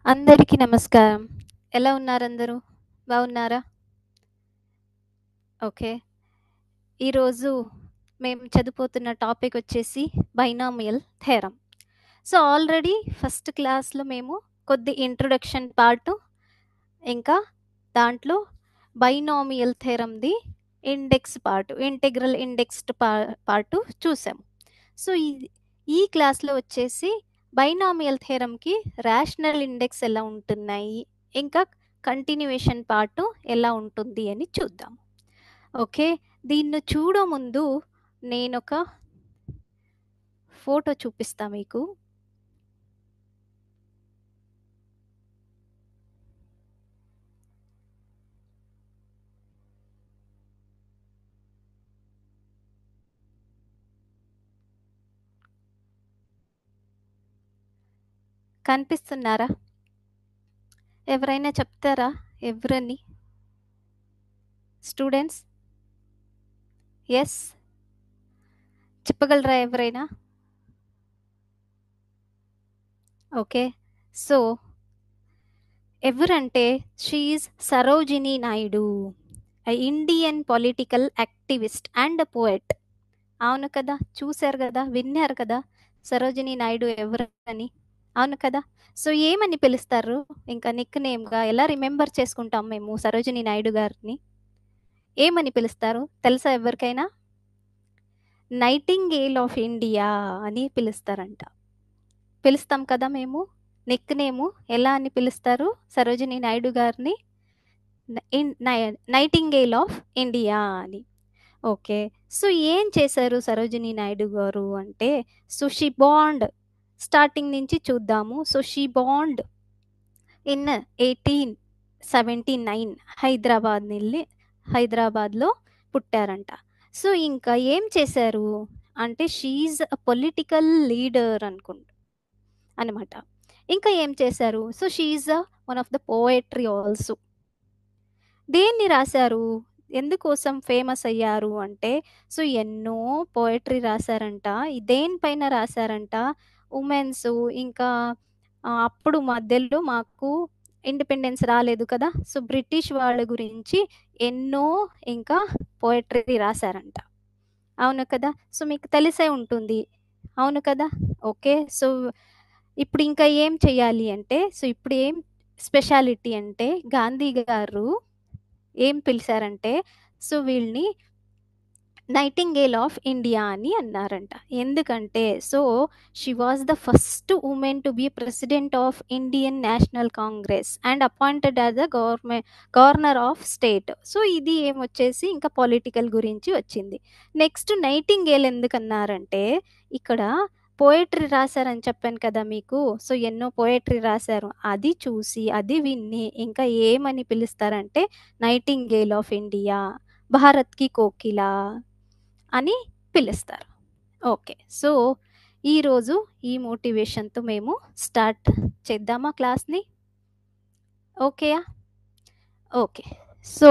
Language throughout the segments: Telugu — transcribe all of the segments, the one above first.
అందరికీ నమస్కారం. ఎలా ఉన్నారందరూ? బాగున్నారా? ఓకే. ఈరోజు మేము చదువుతున్న టాపిక్ వచ్చేసి binomial theorem. So, already first క్లాస్‌లో మేము కొద్ది ఇంట్రొడక్షన్ పార్ట్, ఇంకా దాంట్లో బైనామియల్ థియరమ్‌ది index part, integral indexed part చూసాము. సో, ఈ క్లాస్‌లో వచ్చేసి బైనామియల్ థియరమ్‌కి రేషనల్ ఇండెక్స్ ఎలా ఉంటున్నాయి, ఇంకా కంటిన్యూయేషన్ పార్ట్ ఎలా ఉంటుంది అని చూద్దాం. ఓకే. దీన్ని చూడో ముందు నేనొక ఫోటో చూపిస్తా మీకు. కనిపిస్తున్నారా? ఎవరైనా చెప్తారా? ఎవరని? స్టూడెంట్స్? యెస్. చెప్పగలరా ఎవరైనా? ఓకే. సో, ఎవరంటే she is Sarojini Naidu. Indian political activist and poet. అవును కదా! చూసారు కదా! విన్నారు కదా! సరోజినీ నాయుడు ఎవరని. అవును కదా! సో, ఏమని పిలుస్తారు? ఇంకా నిక్ నేమ్‌గా ఎలా రిమెంబర్ చేసుకుంటాం మేము సరోజినీ నాయుడు గారిని? ఏమని పిలుస్తారు? తెలుసా ఎవరికైనా? నైటింగేల్ ఆఫ్ ఇండియా అని పిలుస్తారంట. పిలుస్తాం కదా మేము. నిక్ నేము ఎలా అని పిలుస్తారు సరోజినీ నాయుడు గారిని? నైటింగేల్ ఆఫ్ ఇండియా అని. ఓకే. సో, ఏం చేశారు సరోజినీ నాయుడు గారు అంటే, సో, షీ బార్న్డ్ స్టార్టింగ్ నుంచి చూద్దాము. సో, షీ బార్న్డ్ ఇన్ 1879 హైదరాబాద్‌లో పుట్టారంట. సో, ఇంకా ఏం చేశారు అంటే, she is a political leader అనమాట. ఇంకా ఏం చేశారు? So, she is one of the poetry also. దేన్ని రాశారు? ఎందుకోసం ఫేమస్ అయ్యారు అంటే, సో, ఎన్నో పోయెట్రీ రాశారంట. దేనిపైన రాశారంట? వుమెన్స్, ఇంకా అప్పుడు మధ్యలో మాకు ఇండిపెండెన్స్ రాలేదు కదా! సో, బ్రిటిష్ వాళ్ళ గురించి ఎన్నో ఇంకా పోయెట్రీ రాశారంట. అవును కదా! సో, మీకు తెలిసే ఉంటుంది. అవును కదా! ఓకే. సో, ఇప్పుడు ఇంకా ఏం చేయాలి అంటే, సో, ఇప్పుడు ఏం స్పెషాలిటీ అంటే, గాంధీ గారు ఏం పిలిచారంటే, సో, వీళ్ళని నైటింగేల్ ఆఫ్ ఇండియా అని అన్నారంట. ఎందుకంటే, so, she was the first women to be president of Indian National Congress and appointed as the governor of state. So, ఇది ఏమొచ్చేసి ఇంకా పొలిటికల్ గురించి వచ్చింది. నెక్స్ట్ నైటింగేల్ ఎందుకన్నారంటే, ఇక్కడ పోయెట్రీ రాశారని చెప్పాను కదా మీకు. సో, ఎన్నో పోయెట్రీ రాశారు. అది చూసి, అది విని ఇంకా ఏమని పిలుస్తారంటే, నైటింగేల్ ఆఫ్ ఇండియా, భారత్ కి కోకిల అని పిలుస్తారు. ఓకే. సో, ఈరోజు ఈ మోటివేషన్‌తో మేము స్టార్ట్ చేద్దామా క్లాస్‌ని? ఓకేయా? ఓకే. సో,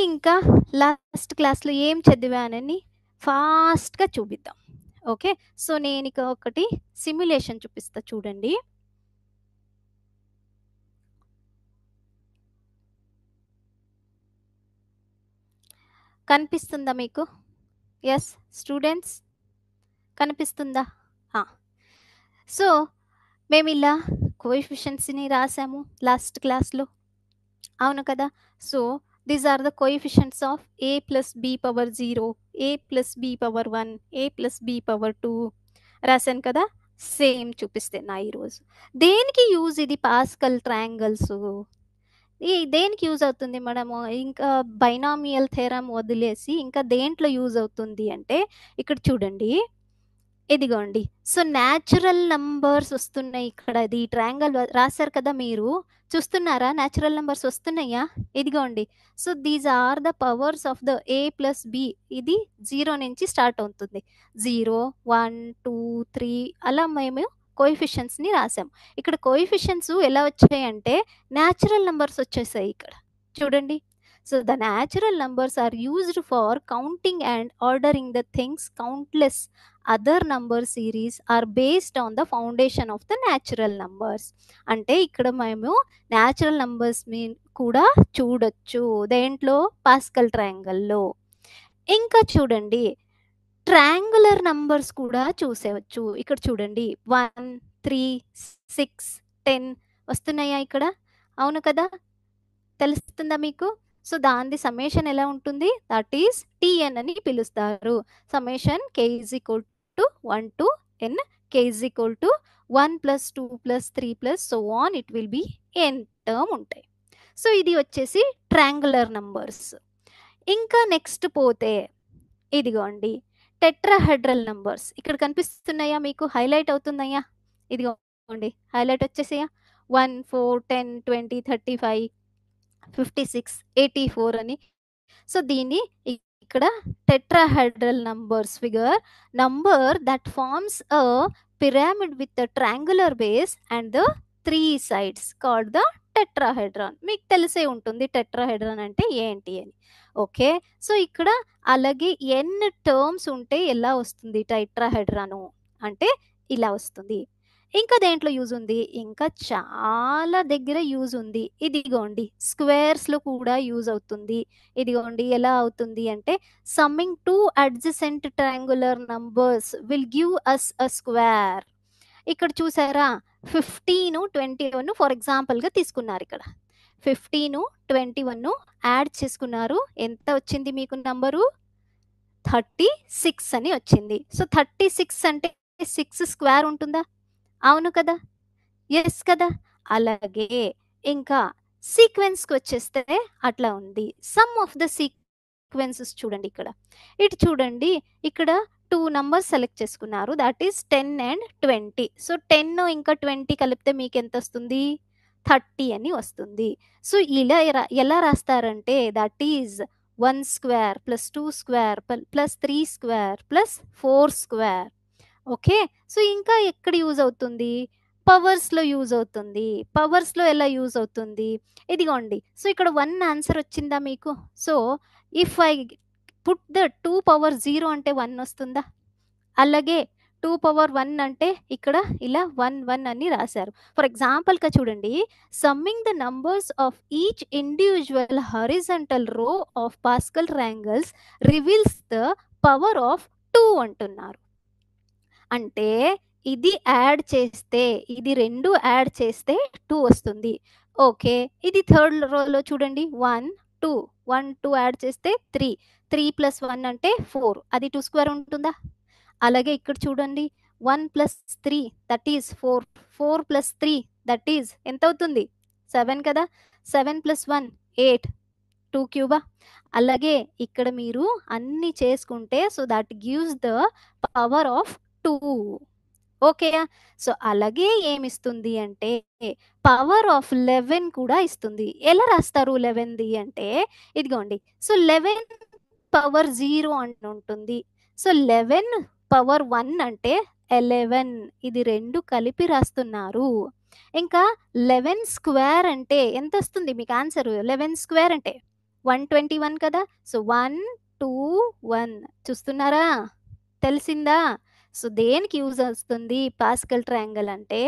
ఇంకా లాస్ట్ క్లాస్‌లో ఏం చదివానని ఫాస్ట్‌గా చూపిద్దాం. ఓకే. సో, నేనిక ఒకటి సిమ్యులేషన్ చూపిస్తా చూడండి. కనిపిస్తుందా మీకు? యెస్. స్టూడెంట్స్ కనిపిస్తుందా? ఆ! సో, మేమిలా కోఎఫిషియెంట్స్‌ని రాసాము లాస్ట్ క్లాస్‌లో. అవును కదా! So, these are the coefficients of a plus b power 0, a plus b power 1, a plus b power 2 రాసాను కదా! సేమ్ చూపిస్తున్నా ఈరోజు. దేనికి యూజ్ ఇది పాస్కల్ ట్రయాంగిల్సు? దేనికి యూజ్ అవుతుంది మనము? ఇంకా బైనామియల్ థియరమ్ వదిలేసి ఇంకా దేంట్లో యూజ్ అవుతుంది అంటే, ఇక్కడ చూడండి. ఇదిగోండి. సో, న్యాచురల్ నంబర్స్ వస్తున్నాయి ఇక్కడ. ఇది ట్రయాంగిల్ రాసారు కదా మీరు. చూస్తున్నారా? న్యాచురల్ నంబర్స్ వస్తున్నాయా? ఇదిగోండి. So, these are the powers of the a plus b. ఇది 0 నుంచి స్టార్ట్ అవుతుంది. 0, 1, 2, 3 అలా మేము కోఎఫిషియెంట్స్‌ని రాసాం. ఇక్కడ కోఎఫిషియెంట్స్ ఎలా వచ్చాయంటే న్యాచురల్ నంబర్స్ వచ్చేసాయి ఇక్కడ. చూడండి. So the natural numbers are used for counting and ordering the things. Countless other number series are based on the foundation of the natural numbers. అంటే ఇక్కడ మేము న్యాచురల్ నంబర్స్ కూడా చూడొచ్చు దేంట్లో, పాస్కల్ ట్రయాంగిల్లో. ఇంకా చూడండి, ట్రయాంగులర్ నంబర్స్ కూడా చూసేవచ్చు. ఇక్కడ చూడండి 1, 3, 6, 10 వస్తున్నాయా ఇక్కడ? అవును కదా, తెలుస్తుందా మీకు? సో దానిది సమ్మేషన్ ఎలా ఉంటుంది? దట్ ఈస్ టీఎన్ అని పిలుస్తారు. Summation k is equal to 1 to n, k is equal to 1 plus 2 plus 3 plus so on it will be n term ఉంటాయి. సో ఇది వచ్చేసి ట్రయాంగులర్ నంబర్స్. ఇంకా నెక్స్ట్ పోతే ఇదిగోండి టెట్రాహెడ్రల్ నంబర్స్. ఇక్కడ కనిపిస్తున్నాయా మీకు? హైలైట్ అవుతున్నాయా? ఇదిగోండి హైలైట్ వచ్చేసాయా? 1, 4, 10, 20, 35, 56, 84 అని. సో దీన్ని ఇక్కడ tetrahedral numbers figure number that forms a pyramid with the triangular base and the 3 sides called the tetrahedron. మీకు తెలిసే ఉంటుంది టెట్రాహెడ్రాన్ అంటే ఏంటి అని. ఓకే, సో ఇక్కడ అలాగే ఎన్ని టర్మ్స్ ఉంటే ఎలా వస్తుంది టెట్రాహెడ్రాను అంటే ఇలా వస్తుంది. ఇంకా దేంట్లో యూజ్ ఉంది? ఇంకా చాలా దగ్గర యూజ్ ఉంది. ఇదిగోండి స్క్వేర్స్లో కూడా యూజ్ అవుతుంది. ఇదిగోండి ఎలా అవుతుంది అంటే summing two adjacent triangular numbers will give us a square. ఇక్కడ చూసారా 15, 21 ఫర్ ఎగ్జాంపుల్గా తీసుకున్నారు. ఇక్కడ 15, 21 యాడ్ చేసుకున్నారు. ఎంత వచ్చింది మీకు నంబరు? 36 అని వచ్చింది. సో 36 అంటే 6 స్క్వేర్ ఉంటుందా? అవును కదా, ఎస్ కదా. అలాగే ఇంకా సీక్వెన్స్కి వచ్చేస్తే అట్లా ఉంది. సమ్ ఆఫ్ ద సీక్వెన్సెస్ చూడండి ఇక్కడ. ఇటు చూడండి, ఇక్కడ 2 నంబర్స్ సెలెక్ట్ చేసుకున్నారు. That is 10 and 20. సో 10 ఇంకా 20 కలిపితే మీకు ఎంత వస్తుంది? 30 అని వస్తుంది. సో ఇలా ఎలా రాస్తారంటే that is 1 square plus 2 square plus 3 square plus 4 square. Okay, so ఇంకా ఎక్కడ యూజ్ అవుతుంది? పవర్స్లో యూజ్ అవుతుంది. పవర్స్లో ఎలా యూజ్ అవుతుంది? ఇదిగోండి, సో ఇక్కడ 1 ఆన్సర్ వచ్చిందా మీకు? So if I put the 2 power 0 అంటే 1 వస్తుందా? అలాగే 2 పవర్ 1 అంటే ఇక్కడ ఇలా 1 1 అని రాశారు. ఫర్ ఎగ్జాంపుల్గా చూడండి, summing the numbers of each individual horizontal row of Pascal triangles reveals the power of 2 అంటున్నారు. అంటే ఇది యాడ్ చేస్తే, ఇది 2 యాడ్ చేస్తే 2 వస్తుంది. ఓకే, ఇది థర్డ్ రోలో చూడండి 1 2 1 2 యాడ్ చేస్తే 3 3 ప్లస్ 1 అంటే 4, అది 2 స్క్వేర్ ఉంటుందా? అలాగే ఇక్కడ చూడండి 1 plus 3 that is 4 4 plus 3 that is ఎంత అవుతుంది? 7 కదా. 7 ప్లస్ 1 8 2 క్యూబా. అలాగే ఇక్కడ మీరు అన్ని చేసుకుంటే so that gives the power of 2. Okay, so అలాగే ఏమిస్తుంది అంటే పవర్ ఆఫ్ 11 కూడా ఇస్తుంది. ఎలా రాస్తారు 11ది అంటే ఇదిగోండి, సో 11 పవర్ 0 అని ఉంటుంది. సో 11 పవర్ 1 అంటే 11, ఇది 2 కలిపి రాస్తున్నారు. ఇంకా 11 స్క్వేర్ అంటే ఎంత వస్తుంది మీకు ఆన్సర్? 11 స్క్వేర్ అంటే 121 కదా. సో 1 2 1 చూస్తున్నారా, తెలిసిందా? సో దేనికి యూజ్ వస్తుంది పాస్కల్ ట్రయాంగిల్ అంటే?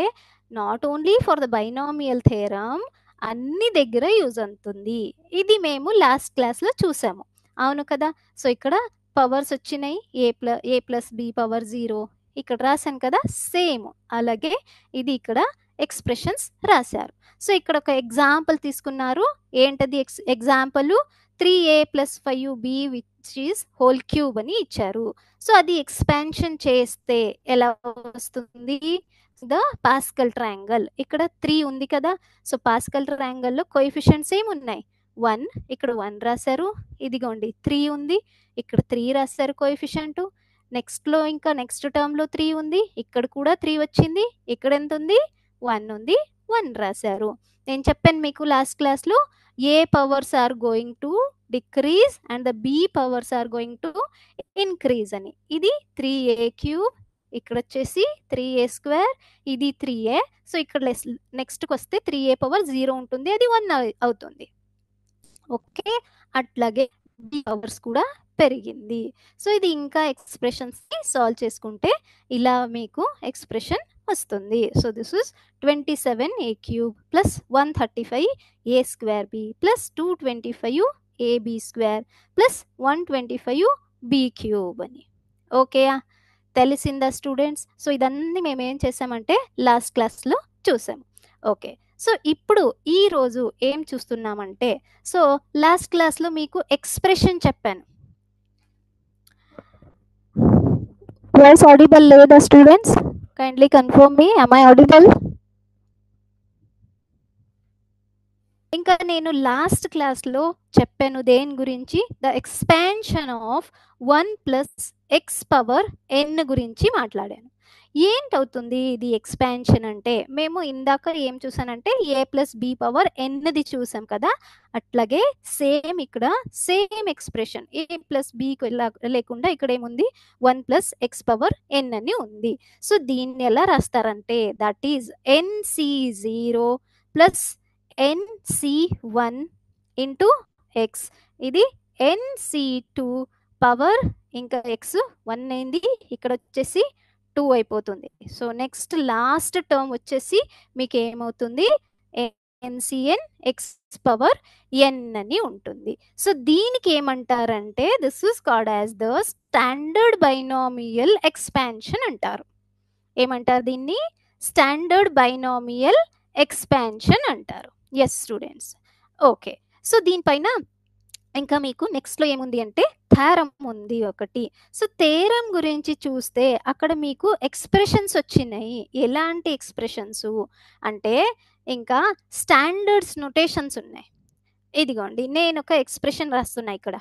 Not only for the binomial theorem, అన్ని దగ్గర యూజ్ అవుతుంది. ఇది మేము లాస్ట్ క్లాస్లో చూసాము, అవును కదా. సో ఇక్కడ పవర్స్ వచ్చినాయి, ఏ ప్లస్ బి పవర్ 0 ఇక్కడ రాశాను కదా, సేమ్ అలాగే ఇది ఇక్కడ ఎక్స్ప్రెషన్స్ రాశారు. సో ఇక్కడ ఒక ఎగ్జాంపుల్ తీసుకున్నారు. ఏంటది example? 3a plus 5b which is whole cube అని ఇచ్చారు. సో అది ఎక్స్పాన్షన్ చేస్తే ఎలా వస్తుంది? The pascal triangle. ఇక్కడ 3 ఉంది కదా. సో పాస్కల్ ట్రయాంగిల్లో కోఎఫిషియెంట్స్ ఏమున్నాయి? 1, ఇక్కడ 1 రాశారు. ఇదిగోండి 3 ఉంది, ఇక్కడ 3 రాశారు కోఎఫిషియెంట్. నెక్స్ట్లో ఇంకా నెక్స్ట్ టర్మ్లో 3 ఉంది, ఇక్కడ కూడా 3 వచ్చింది. ఇక్కడ ఎంత ఉంది? 1 ఉంది, 1 రాశారు. నేను చెప్పాను మీకు లాస్ట్ క్లాస్లో A powers are going to decrease and the B powers are going to increase అని. ఇది 3a క్యూబ్, ఇక్కడ వచ్చేసి 3a స్క్వేర్, ఇది 3a. సో ఇక్కడ నెక్స్ట్కి వస్తే 3a పవర్ 0 ఉంటుంది, అది 1 అవుతుంది. ఓకే. అట్లాగే బి పవర్స్ కూడా పెరిగింది. సో, ఇది ఇంకా ఎక్స్‌ప్రెషన్స్‌ని సాల్వ్ చేసుకుంటే ఇలా మీకు ఎక్స్‌ప్రెషన్ వస్తుంది. So, this is 27a³ plus 135a² plus 225ab² plus 125b³ అని. ఓకేయా? తెలిసిందా స్టూడెంట్స్? సో, ఇదన్నీ మేమేం చేసామంటే లాస్ట్ క్లాస్‌లో చూసాము. ఓకే. సో, ఇప్పుడు ఈరోజు ఏం చూస్తున్నామంటే, సో, లాస్ట్ క్లాస్‌లో మీకు ఎక్స్‌ప్రెషన్ చెప్పాను. వాయిస్ ఆడిబుల్ లేదా students? Kindly confirm me. Am I audible? ఇంకా నేను లాస్ట్ క్లాస్‌లో చెప్పాను దేని గురించి? The expansion of 1 plus X power n గురించి మాట్లాడాను. ఏంటవుతుంది ఇది ఎక్స్‌పాన్షన్ అంటే? మేము ఇందాక ఏం చూసానంటే ఏ ప్లస్ బి పవర్ ఎన్‌ది చూసాం కదా! అట్లాగే సేమ్ ఇక్కడ same expression A plus B లేకుండా ఇక్కడేముంది 1 ప్లస్ ఎక్స్ పవర్ ఎన్ అని ఉంది. సో, దీన్ని ఎలా రాస్తారంటే that is NC0 plus NC1 into X. ఇది NC2 పవర్ ఇంకా ఎక్స్ 1 అయింది. ఇక్కడ వచ్చేసి 2 అయిపోతుంది. సో, నెక్స్ట్ లాస్ట్ టర్మ్ వచ్చేసి మీకు ఏమవుతుంది? NCN ఎక్స్ పవర్ ఎన్ అని ఉంటుంది. సో, దీనికి ఏమంటారంటే this is called as the standard binomial expansion అంటారు. ఏమంటారు దీన్ని? స్టాండర్డ్ బైనామియల్ ఎక్స్‌పాన్షన్ అంటారు. Yes students. ఓకే. సో, దీనిపైన ఇంకా మీకు నెక్స్ట్‌లో ఏముంది అంటే థారం ఉంది ఒకటి. సో, థేరం గురించి చూస్తే అక్కడ మీకు ఎక్స్‌ప్రెషన్స్ వచ్చినాయి. ఎలాంటి ఎక్స్‌ప్రెషన్సు అంటే ఇంకా స్టాండర్డ్స్ నొటేషన్స్ ఉన్నాయి. ఇదిగోండి నేనొక ఎక్స్‌ప్రెషన్ రాస్తున్నా ఇక్కడ.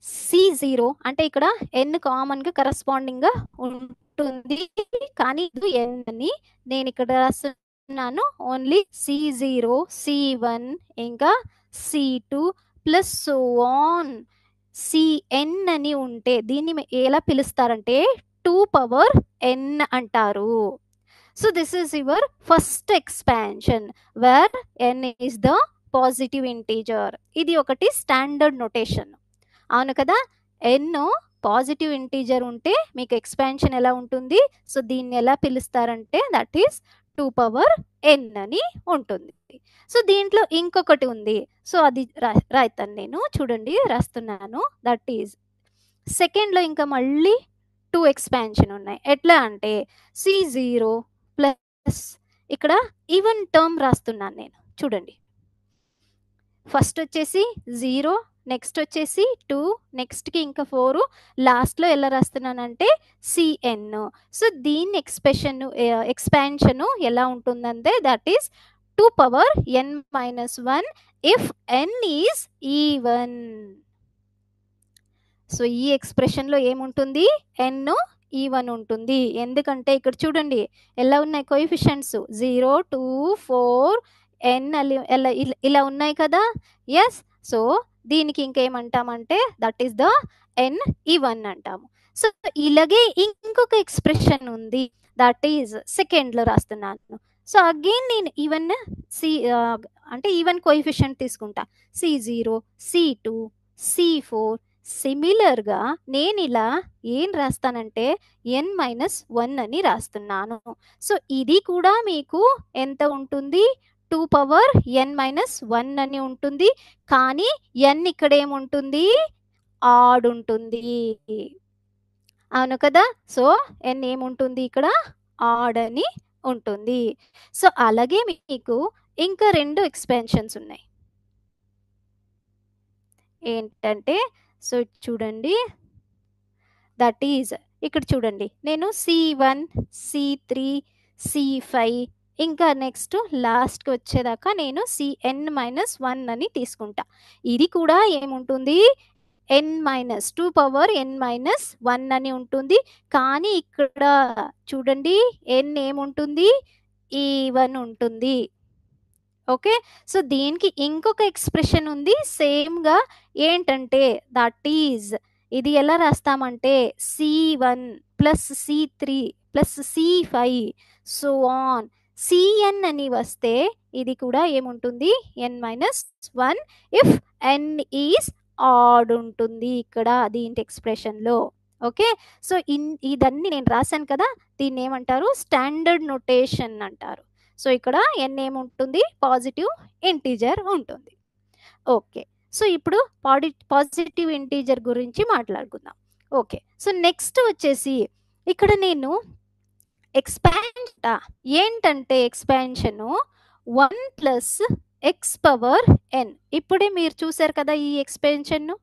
C0 అంటే ఇక్కడ n కామన్‌గా కరస్పాండింగ్‌గా ఉంటుంది. కానీ ఇది n అని నేనిక్కడ రాస్తున్నాను. ఓన్లీ C0, C1 ఇంకా C2 plus so on Cn అని ఉంటే దీన్ని ఎలా పిలుస్తారంటే 2 పవర్ n అంటారు. So, this is your first expansion where n is the positive integer. ఇది ఒకటి స్టాండర్డ్ నొటేషన్. అవును కదా! ఎన్ పాజిటివ్ ఇంటీజర్ ఉంటే మీకు ఎక్స్‌పాన్షన్ ఎలా ఉంటుంది? సో, దీన్ని ఎలా పిలుస్తారంటే దట్ ఈస్ 2 పవర్ n అని ఉంటుంది. సో, దీంట్లో ఇంకొకటి ఉంది. సో, అది రాయతాను నేను. చూడండి రాస్తున్నాను. దట్ ఈస్ సెకండ్‌లో ఇంకా మళ్ళీ 2 ఎక్స్‌పాన్షన్ ఉన్నాయి. ఎట్లా అంటే C0 ప్లస్ ఇక్కడ ఈవెన్ టర్మ్ రాస్తున్నాను నేను. చూడండి. ఫస్ట్ వచ్చేసి 0, నెక్స్ట్ వచ్చేసి 2, నెక్స్ట్‌కి ఇంకా 4, లాస్ట్‌లో ఎలా రాస్తున్నానంటే Cn. సో, దీని ఎక్స్‌పాన్షన్ ఎలా ఉంటుందంటే that is 2 power n-1 if n is even. So, ఈ ఎక్స్‌ప్రెషన్‌లో ఏముంటుంది? n ఈవెన్ ఉంటుంది. ఎందుకంటే ఇక్కడ చూడండి ఎలా ఉన్నాయి కోఎఫిషియెంట్స్ 0, 2, 4 n ఇలా ఉన్నాయి కదా! యెస్. సో, దీనికి ఇంకేమంటామంటే that is the n even అంటాము. సో, ఇలాగే ఇంకొక ఎక్స్‌ప్రెషన్ ఉంది. దట్ ఈస్ సెకండ్‌లో రాస్తున్నాను. సో, అగైన్ నేను ఈవెన్ అంటే ఈవెన్ కోఎఫిషియెంట్ తీసుకుంటా. C0, C2, C4 సిమిలర్‌గా నేనిలా ఏం రాస్తానంటే n-1 అని రాస్తున్నాను. సో, ఇది కూడా మీకు ఎంత ఉంటుంది? 2 పవర్ n-1 అని ఉంటుంది. కానీ n ఇక్కడేముంటుంది? ఆడ్ ఉంటుంది. అవును కదా! సో, n ఏముంటుంది ఇక్కడ? ఆడ్ అని ఉంటుంది. సో, అలాగే మీకు ఇంకా 2 ఎక్స్‌పాన్షన్స్ ఉన్నాయి. ఏంటంటే సో, చూడండి దట్ ఈజ్ ఇక్కడ చూడండి నేను C1, C3, C5 ఇంకా నెక్స్ట్ లాస్ట్‌కి వచ్చేదాకా నేను Cn-1 అని తీసుకుంటా. ఇది కూడా ఏముంటుంది? n-2 పవర్ n-1 అని ఉంటుంది. కానీ ఇక్కడ చూడండి n ఏముంటుంది? ఈవెన్ ఉంటుంది. ఓకే. సో, దీనికి ఇంకొక ఎక్స్‌ప్రెషన్ ఉంది సేమ్‌గా ఏంటంటే దట్ ఈజ్ ఇది ఎలా రాస్తామంటే C1 plus C3 plus C5 so on CN అని వస్తే ఇది కూడా ఏముంటుంది, n-1 if n is odd ఉంటుంది ఇక్కడ దీంట్ ఎక్స్ప్రెషన్లో. ఓకే, సో ఇదన్నీ నేను రాశాను కదా, దీన్ని ఏమంటారు, స్టాండర్డ్ నొటేషన్ అంటారు. సో ఇక్కడ n ఏముంటుంది, పాజిటివ్ ఇంటీజర్ ఉంటుంది. ఓకే, సో ఇప్పుడు పాజిటివ్ ఇంటీజర్ గురించి మాట్లాడుకుందాం. ఓకే, సో నెక్స్ట్ వచ్చేసి ఇక్కడ నేను ఏంటంటే expansion 1 plus X power n. ఇప్పుడే మీరు చూసారు కదా ఈ ఎక్స్పాన్షన్ను,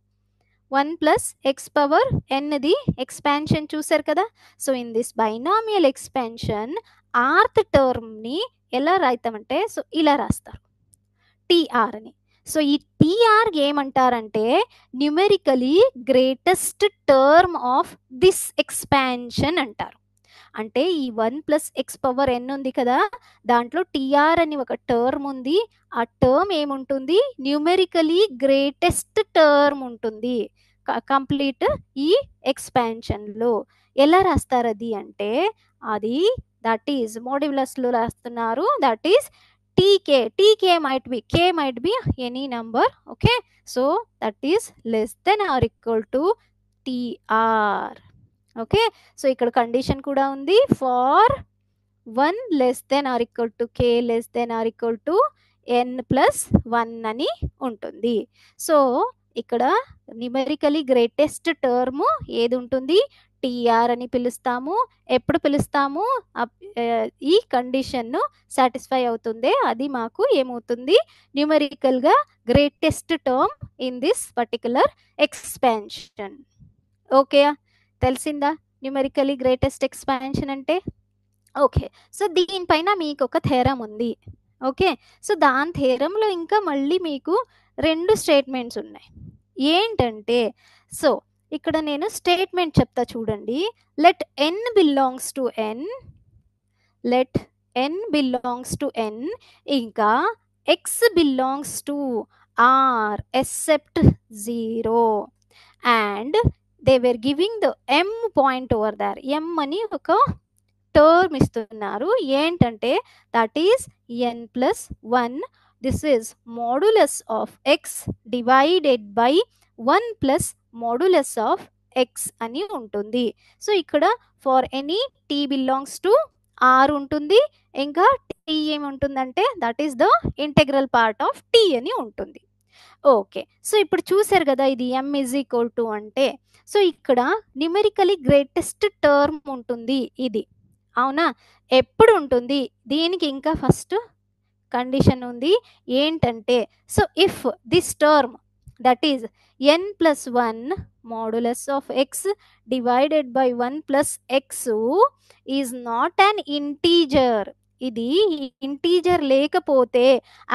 1 ప్లస్ ఎక్స్ పవర్ ఎన్ది ఎక్స్పాన్షన్ చూసారు కదా. So in this binomial expansion rth టర్మ్ని ఎలా రాస్తామంటే, సో ఇలా రాస్తారు టీఆర్ అని. సో ఈ టీఆర్ ఏమంటారంటే numerically greatest term of this expansion అంటారు. అంటే ఈ 1 ప్లస్ ఎక్స్ పవర్ ఎన్ ఉంది కదా, దాంట్లో టీఆర్ అని ఒక టర్మ్ ఉంది. ఆ టర్మ్ ఏముంటుంది, న్యూమెరికలీ గ్రేటెస్ట్ టర్మ్ ఉంటుంది కంప్లీట్ ఈ ఎక్స్పాన్షన్లో. ఎలా రాస్తారు అది అంటే, అది దట్ ఈజ్ మోడ్యులస్లో రాస్తున్నారు, that is TK. TK might be any number. Okay, so that is less than or equal to TR. Okay, so ఇక్కడ కండిషన్ కూడా ఉంది, for 1 less than or equal to K less than or equal to n+1 అని ఉంటుంది. సో ఇక్కడ న్యూమెరికలీ గ్రేటెస్ట్ టర్మ్ ఏది ఉంటుంది, టీఆర్ అని పిలుస్తాము. ఎప్పుడు పిలుస్తాము, ఈ కండిషన్ను సాటిస్ఫై అవుతుంది, అది మాకు ఏమవుతుంది, న్యూమెరికల్గా greatest term in this particular expansion. Okay, తెలిసిందా న్యూమెరికలీ గ్రేటెస్ట్ ఎక్స్పాన్షన్ అంటే? ఓకే, సో దీనిపైన మీకు ఒక థెరమ్ ఉంది. ఓకే, సో దాని థెరమ్లో ఇంకా మళ్ళీ మీకు 2 స్టేట్మెంట్స్ ఉన్నాయి. ఏంటంటే, సో ఇక్కడ నేను స్టేట్మెంట్ చెప్తా చూడండి. Let n belongs to n, let n belongs to n, ఇంకా x belongs to r except 0, and they were giving the m point over there. m అని ఒక టర్మ్ ఇస్తున్నారు. ఏంటంటే that is n+1. This is modulus of x divided by 1 plus modulus of x అని ఉంటుంది. సో ఇక్కడ for any t belongs to r ఉంటుంది, ఇంకా t ఏముంటుందంటే that is the integral part of t అని ఉంటుంది. ఓకే, సో ఇప్పుడు చూసారు కదా ఇది m ఈజ్ ఈక్వల్ టు అంటే, సో ఇక్కడ న్యూమెరికలీ గ్రేటెస్ట్ టర్మ్ ఉంటుంది ఇది, అవునా? ఎప్పుడు ఉంటుంది, దీనికి ఇంకా ఫస్ట్ కండిషన్ ఉంది. ఏంటంటే, so if this term that is n+1 modulus of x divided by 1 plus x is not an integer. ఇది ఇంటీజర్ లేకపోతే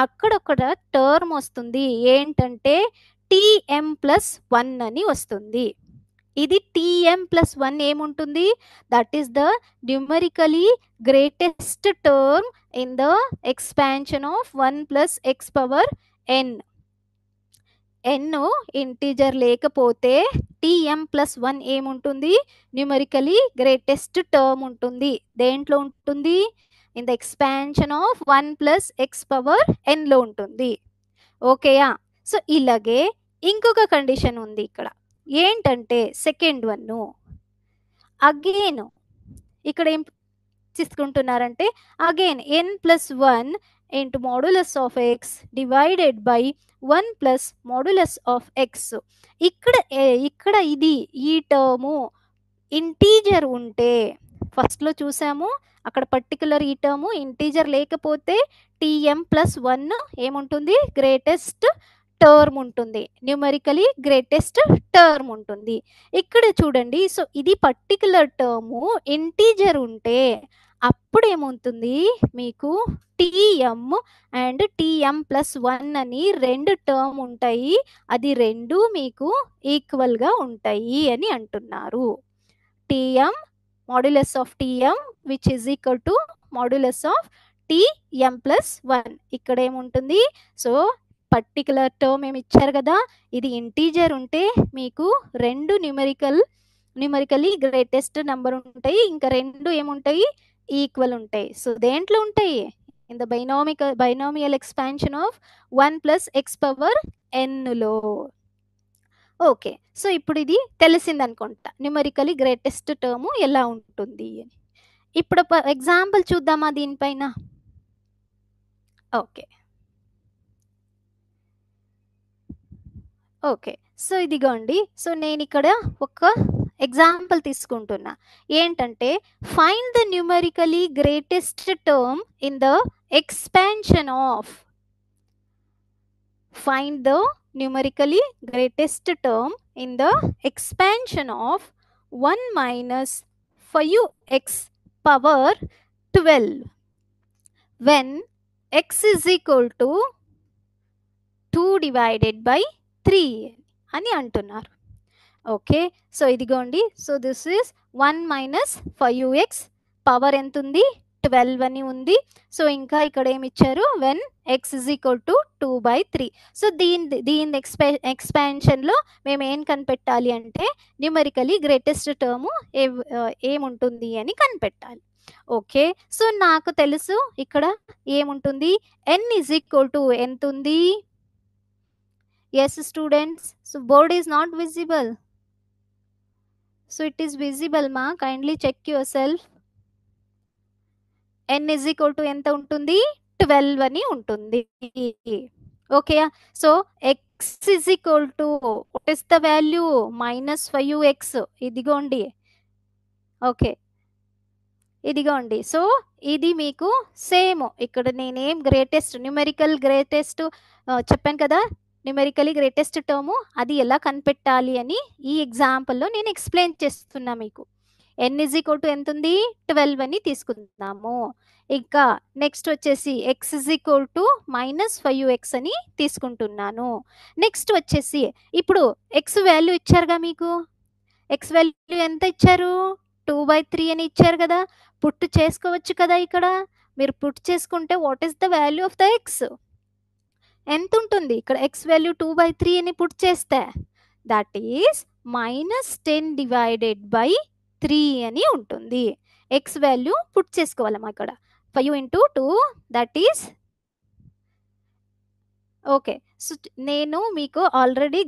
అక్కడొక్కడ టర్మ్ వస్తుంది, ఏంటంటే tm+1 అని వస్తుంది. ఇది tm+1 ఏముంటుంది, that is the numerically greatest term in the expansion of 1 plus X power n. n integer లేకపోతే tm+1 ఏముంటుంది, న్యూమరికలీ గ్రేటెస్ట్ టర్మ్ ఉంటుంది. దేంట్లో ఉంటుంది, in the expansion of 1 plus X power nలో ఉంటుంది. ఓకేయా? సో ఇలాగే ఇంకొక కండిషన్ ఉంది ఇక్కడ. ఏంటంటే సెకండ్ వన్, అగైన్ ఇక్కడ ఏం తీసుకుంటున్నారంటే, again n+1 into modulus of x divided by 1 plus modulus of x. ఇక్కడ ఇది ఈ టర్ము ఇంటీజర్ ఉంటే, ఫస్ట్లో చూసాము అక్కడ పర్టికులర్ ఈ టర్ము ఇంటీజర్ లేకపోతే tm+1 ఏముంటుంది, గ్రేటెస్ట్ టర్మ్ ఉంటుంది, న్యూమరికలీ గ్రేటెస్ట్ టర్మ్ ఉంటుంది. ఇక్కడ చూడండి, సో ఇది పర్టికులర్ టర్ము ఇంటీజర్ ఉంటే అప్పుడు ఏమవుతుంది, మీకు tm అండ్ tm+1 అని 2 టర్మ్ ఉంటాయి, అది 2 మీకు ఈక్వల్గా ఉంటాయి అని అంటున్నారు. tm modulus of tm which is equal to modulus of tm+1. ఇక్కడ ఏముంటుంది, సో పర్టికులర్ టర్మ్ ఏమి ఇచ్చారు కదా, ఇది ఇంటీజర్ ఉంటే మీకు 2 న్యూమరికలీ గ్రేటెస్ట్ నెంబర్ ఉంటాయి, ఇంకా 2 ఏముంటాయి, ఈక్వల్ ఉంటాయి. సో దేంట్లో ఉంటాయి? In the binomial expansion of 1 plus X power ఎన్లో. ఓకే. సో ఇప్పుడు ఇది తెలిసిందనుకుంటా న్యూమరికలీ గ్రేటెస్ట్ టర్మ్ ఎలా ఉంటుంది అని. ఇప్పుడు ఎగ్జాంపుల్ చూద్దామా దీనిపైన? ఓకే. ఓకే. సో ఇదిగోండి. సో నేనిక్కడ ఒక ఎగ్జాంపుల్ తీసుకుంటున్నా. ఏంటంటే find the numerically greatest term in the expansion of. Find the numerically greatest term in the expansion of 1 minus 5x power 12 when x is equal to 2 divided by 3 అని అంటున్నారు. ఓకే. సో ఇదిగోండి. So this is 1 minus 5x power ఎంత ఉంది? 12 అని ఉంది. సో ఇంకా ఇక్కడ ఏమి ఇచ్చారు? When X is equal to 2/3. So దీని ఎక్స్పాన్షన్లో మేము ఏం కనిపెట్టాలి అంటే న్యూమరికలీ గ్రేటెస్ట్ టర్మ్ ఏముంటుంది అని కనిపెట్టాలి. ఓకే. సో నాకు తెలుసు ఇక్కడ ఏముంటుంది? n ఇజ్ ఈక్వల్ టు ఎంత ఉంది? Yes students, so board is not visible. So it is visible ma, kindly check yourself. n is equal to ఎంత ఉంటుంది? 12 అని ఉంటుంది. Okay. So x is equal to what is the value? minus 5x. ఇదిగోండి. ఓకే. ఇదిగోండి. సో ఇది మీకు సేమ్ ఇక్కడ నేనేం గ్రేటెస్ట్ న్యూమరికల్ గ్రేటెస్ట్ చెప్పాను కదా, న్యూమరికలీ గ్రేటెస్ట్ టర్ము అది ఎలా కనిపెట్టాలి అని ఈ ఎగ్జాంపుల్లో నేను ఎక్స్ప్లెయిన్ చేస్తున్నా మీకు. n ఇజ్ ఈక్వల్ టు ఎంత ఉంది? 12 అని తీసుకుందాము. ఇంకా నెక్స్ట్ వచ్చేసి x is equal to minus 5x అని తీసుకుంటున్నాను. నెక్స్ట్ వచ్చేసి ఇప్పుడు x వాల్యూ ఇచ్చారుగా మీకు. x వాల్యూ ఎంత ఇచ్చారు? 2/3 అని ఇచ్చారు కదా. పుట్టు చేసుకోవచ్చు కదా. ఇక్కడ మీరు పుట్టు చేసుకుంటే what is the value of the x? ఎంత ఉంటుంది? ఇక్కడ x వాల్యూ 2/3 అని పుట్ చేస్తే that is minus 10 divided by 3 అని ఉంటుంది. x వాల్యూ పుట్ చేసుకోవాలమ్మా ఇక్కడ. 5 into 2 that is okay. So నేను మీకు ఆల్రెడీ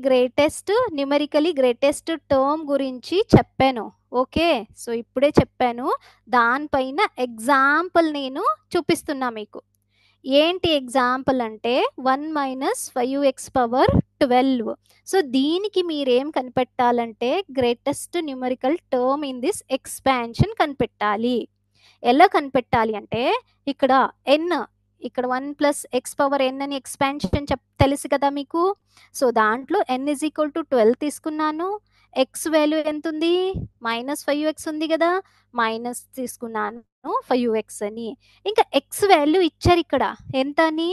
న్యూమరికలీ గ్రేటెస్ట్ టర్మ్ గురించి చెప్పాను. ఓకే. సో ఇప్పుడే చెప్పాను. దానిపైన ఎగ్జాంపుల్ నేను చూపిస్తున్నా మీకు. ఏంటి ఎగ్జాంపుల్ అంటే 1 మైనస్ 5x పవర్ 12. సో దీనికి మీరేం కనిపెట్టాలంటే greatest numerical term in this expansion కనిపెట్టాలి. ఎలా కనిపెట్టాలి అంటే ఇక్కడ n, ఇక్కడ 1 ప్లస్ ఎక్స్ పవర్ n అని ఎక్స్పాన్షన్ తెలుసు కదా మీకు. సో దాంట్లో n ఇజ్ ఈక్వల్ టు 12 తీసుకున్నాను. x వాల్యూ ఎంత ఉంది? మైనస్ 5x ఉంది కదా, మైనస్ తీసుకున్నాను 5x అని. ఇంకా x వాల్యూ ఇచ్చారు ఇక్కడ ఎంత అని?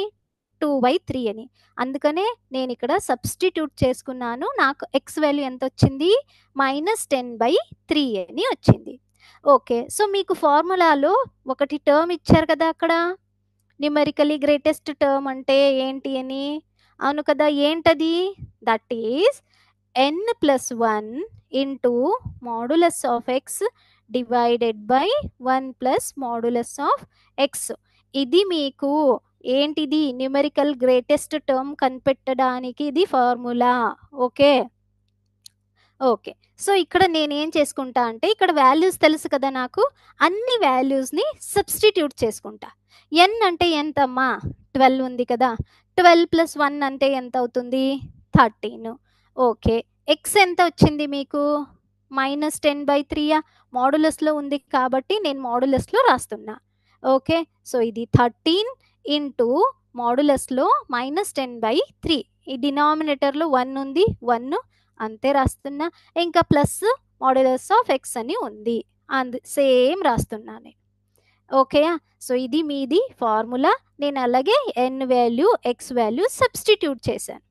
2/3 అని. అందుకనే నేను ఇక్కడ సబ్స్టిట్యూట్ చేసుకున్నాను. నాకు x వాల్యూ ఎంత వచ్చింది? మైనస్ 10/3 అని వచ్చింది. ఓకే. సో మీకు ఫార్ములాలో ఒకటి టర్మ్ ఇచ్చారు కదా అక్కడ, న్యూమరికలీ గ్రేటెస్ట్ టర్మ్ అంటే ఏంటి అని. అవును కదా, ఏంటది? That is n plus 1 into modulus of x divided by 1 plus modulus of x. ఇది మీకు ఏంటిది? న్యూమరికల్ గ్రేటెస్ట్ టర్మ్ కనిపెట్టడానికి ఇది ఫార్ములా. ఓకే. ఓకే. సో ఇక్కడ నేనేం చేసుకుంటా అంటే ఇక్కడ వాల్యూస్ తెలుసు కదా నాకు, అన్ని వాల్యూస్ని సబ్స్టిట్యూట్ చేసుకుంటా. n అంటే ఎంతమ్మా? 12 ఉంది కదా. 12 ప్లస్ 1 అంటే ఎంత అవుతుంది? 13. ఓకే. x ఎంత వచ్చింది మీకు? మైనస్ 10/3. మాడ్యులస్లో ఉంది కాబట్టి నేను మాడ్యులస్లో రాస్తున్నా. ఓకే. సో ఇది 13 ఇంటూ మాడ్యులస్లో మైనస్ 10/3. ఈ డినామినేటర్లో 1 ఉంది, 1 అంతే రాస్తున్నా. ఇంకా ప్లస్ మాడ్యులస్ ఆఫ్ x అని ఉంది, సేమ్ రాస్తున్నాను. ఓకే. సో ఇది మీది ఫార్ములా. నేను అలాగే n value x value substitute చేశాను.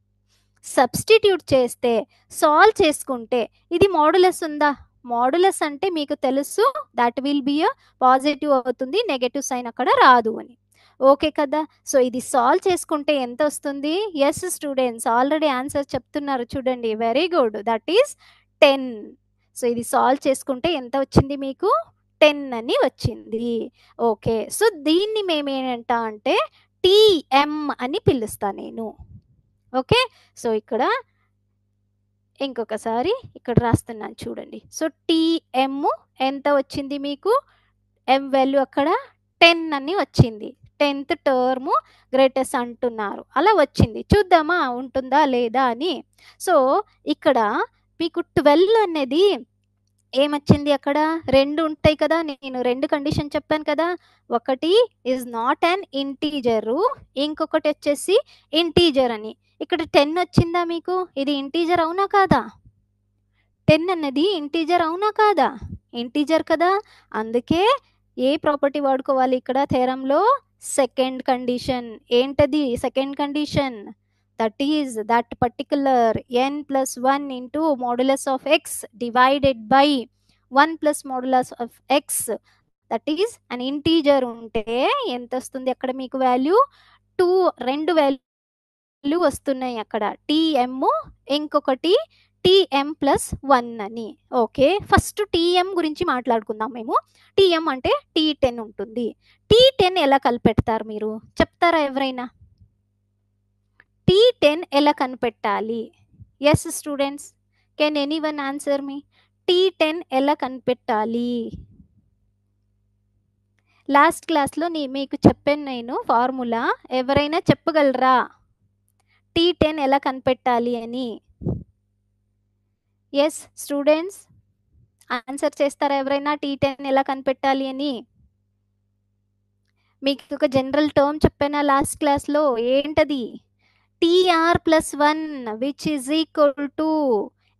సబ్స్టిట్యూట్ చేస్తే సాల్వ్ చేసుకుంటే ఇది మాడ్యులస్ ఉందా? మాడ్యులస్ అంటే మీకు తెలుసు that will be a positive అవుతుంది, నెగటివ్ సైన్ అక్కడ రాదు అని. ఓకే కదా. సో ఇది సాల్వ్ చేసుకుంటే ఎంత వస్తుంది? ఎస్ స్టూడెంట్స్ ఆల్రెడీ ఆన్సర్ చెప్తున్నారు చూడండి. Very good. That is 10. So ఇది సాల్వ్ చేసుకుంటే ఎంత వచ్చింది మీకు? 10 అని వచ్చింది. ఓకే. సో దీన్ని మేమేంటా అంటే టీఎం అని పిలుస్తా నేను. ఓకే. సో ఇక్కడ ఇంకొకసారి ఇక్కడ రాస్తున్నాను చూడండి. సో టీఎం ఎంత వచ్చింది మీకు? ఎం వాల్యూ అక్కడ 10 అని వచ్చింది. 10th టర్మ్ గ్రేటెస్ట్ అంటున్నారు. అలా వచ్చింది. చూద్దామా ఉంటుందా లేదా అని. సో ఇక్కడ మీకు 12 అనేది ఏమొచ్చింది అక్కడ? 2 ఉంటాయి కదా! నేను 2 కండిషన్ చెప్పాను కదా! ఒకటి ఈజ్ నాట్ యాన్ ఇంటీజరు. ఇంకొకటి వచ్చేసి ఇంటీజర్ అని. ఇక్కడ 10 వచ్చిందా మీకు? ఇది ఇంటీజర్ అవునా కాదా? 10 అన్నది ఇంటీజర్ అవునా కాదా? ఇంటీజర్ కదా! అందుకే ఏ ప్రాపర్టీ వాడుకోవాలి ఇక్కడ థెరమ్‌లో? Second condition. ఏంటది second condition? That is that particular n+1 into modulus of x divided by 1 + modulus of x that is an integer ఉంటే ఎంతొస్తుంది అక్కడ మీకు వాల్యూ? 2 వాల్యూ వస్తున్నాయి అక్కడ. టీఎం ఇంకొకటి టీఎం+1 అని. ఓకే. ఫస్ట్ టీఎం గురించి మాట్లాడుకుందాం మేము. టీఎం అంటే T10 ఉంటుంది. T10 ఎలా కనిపెడతారు మీరు? చెప్తారా ఎవరైనా? T10 ఎలా కనిపెట్టాలి? Yes students. Can anyone answer me? T10 ఎలా కనిపెట్టాలి? లాస్ట్ క్లాస్‌లో మీకు చెప్పాను నేను ఫార్ములా. ఎవరైనా చెప్పగలరా? T10 ఎలా కనిపెట్టాలి అని? Yes students. ఆన్సర్ చేస్తారా ఎవరైనా T10 ఎలా కనిపెట్టాలి అని? మీకు ఒక జనరల్ టర్మ్ చెప్పానా లాస్ట్ క్లాస్‌లో? ఏంటది? TR+1 which is equal to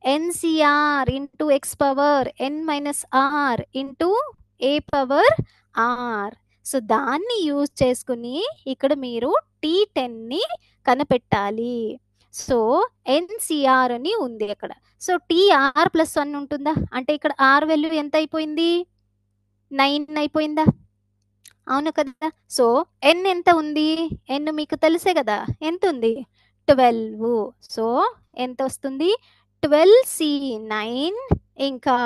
NCR into x power n minus r into a power r. So దాన్ని యూజ్ చేసుకుని ఇక్కడ మీరు T10ని కనిపెట్టాలి. సో NCR అని ఉంది అక్కడ. సో TR+1 ఉంటుందా? అంటే ఇక్కడ r వాల్యూ ఎంత అయిపోయింది? 9 అయిపోయిందా? అవును కదా! సో n ఎంత ఉంది? n మీకు తెలుసే కదా! ఎంతుంది? 12. సో ఎంతొస్తుంది? 12C9 ఇంకా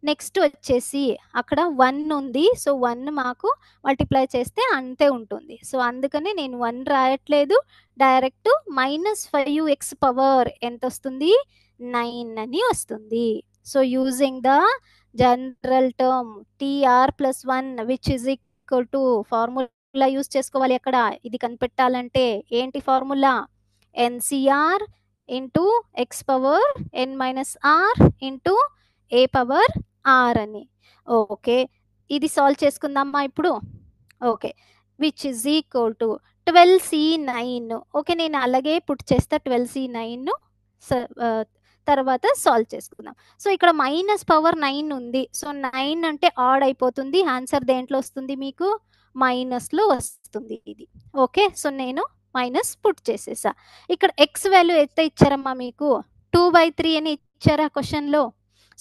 నెక్స్ట్ వచ్చేసి అక్కడ 1 ఉంది. సో 1 మాకు మల్టిప్లై చేస్తే అంతే ఉంటుంది. సో అందుకని నేను 1 రాయట్లేదు. Direct -5x power ఎంతొస్తుంది? 9 అని వస్తుంది. So using the general term TR+1 which is equal to formula use చేసుకోవాలి అక్కడ. ఇది కనిపెట్టాలంటే ఏంటి formula? NCR into x power n minus r into a power r అని. ఓకే. ఇది సాల్వ్ చేసుకుందామా ఇప్పుడు? Okay. Which is equal to 12C9. Okay. నేను అలాగే పుట్ చేస్తా 12C9 తర్వాత సాల్వ్ చేసుకుందాం. సో ఇక్కడ మైనస్ పవర్ 9 ఉంది. సో 9 అంటే ఆడ్ అయిపోతుంది. ఆన్సర్ దేంట్లో వస్తుంది మీకు? మైనస్‌లో వస్తుంది ఇది. ఓకే. సో నేను మైనస్ పుట్ చేసేసా. ఇక్కడ x వాల్యూ ఎంత ఇచ్చారమ్మా మీకు? 2/3 అని ఇచ్చారా క్వెషన్‌లో?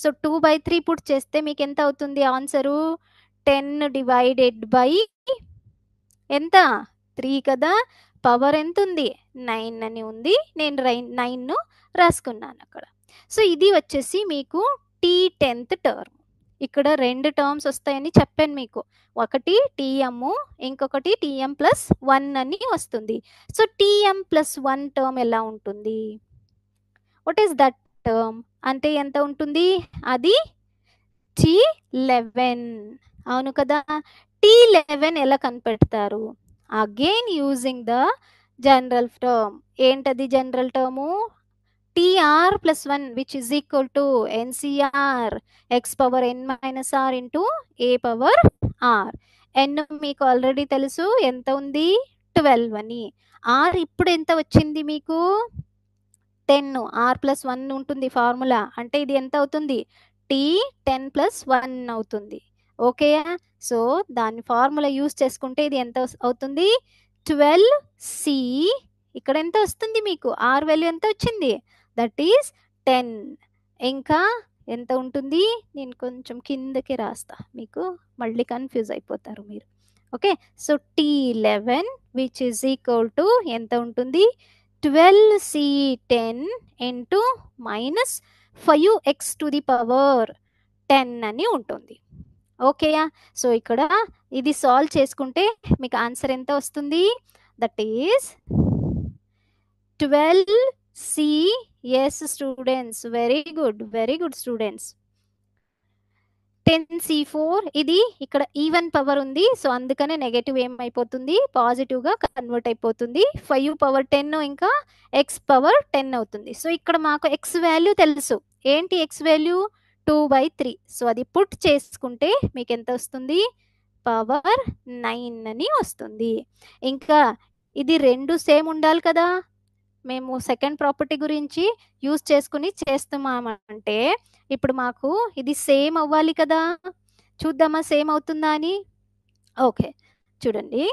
సో 2/3 పుట్ చేస్తే మీకు ఎంత అవుతుంది ఆన్సరు? 10 డివైడెడ్ బై ఎంత? 3 కదా! పవర్ ఎంతుంది? 9 అని ఉంది. నేను 9 రాసుకున్నాను అక్కడ. సో ఇది వచ్చేసి మీకు T10th టర్మ్. ఇక్కడ 2 టర్మ్స్ వస్తాయని చెప్పాను మీకు. ఒకటి టీఎం ఇంకొకటి TM+1 అని వస్తుంది. సో TM+1 టర్మ్ ఎలా ఉంటుంది? What is that term? అంటే ఎంత ఉంటుంది? అది T11. అవును కదా! T11 ఎలా కనిపెడతారు? Again using the general term. ఏంటది general term? TR+1 which is equal to NCR x power n minus r into a power r. n మీకు ఆల్రెడీ తెలుసు ఎంత ఉంది? 12 అని. r ఇప్పుడు ఎంత వచ్చింది మీకు? 10. r+1 ఉంటుంది ఫార్ములా. అంటే ఇది ఎంత అవుతుంది? T10+1 అవుతుంది. ఓకే. సో దాని ఫార్ములా యూజ్ చేసుకుంటే ఇది ఎంత అవుతుంది? 12C. ఇక్కడ ఎంత వస్తుంది మీకు? r వాల్యూ ఎంత వచ్చింది? That is 10. ఇంకా ఎంత ఉంటుంది? నేను కొంచెం కిందకి రాస్తా. మీకు మళ్ళీ కన్ఫ్యూజ్ అయిపోతారు మీరు. Okay. So T11 which is equal to ఎంత ఉంటుంది? 12C10 into -5x to the power 10 అని ఉంటుంది. ఓకేయా? సో ఇక్కడ ఇది సాల్వ్ చేసుకుంటే మీకు ఆన్సర్ ఎంత వస్తుంది? That is 12C. yes students, very good students. 10C4 ఇది ఇక్కడ ఈవెన్ పవర్ ఉంది, సో అందుకనే నెగటివ్ ఏమైపోతుంది, పాజిటివ్గా కన్వర్ట్ అయిపోతుంది. 5 పవర్ 10 ఇంకా x పవర్ 10 అవుతుంది. సో ఇక్కడ మాకు x వాల్యూ తెలుసు. ఏంటి x వాల్యూ? 2/3. సో అది పుట్ చేసుకుంటే మీకు ఎంత వస్తుంది? పవర్ 9 అని వస్తుంది. ఇంకా ఇది రెండు సేమ్ ఉండాలి కదా, మేము సెకండ్ ప్రాపర్టీ గురించి యూజ్ చేసుకుని చేస్తున్నామంటే ఇప్పుడు మాకు ఇది సేమ్ అవ్వాలి కదా. చూద్దామా సేమ్ అవుతుందా అని. ఓకే చూడండి,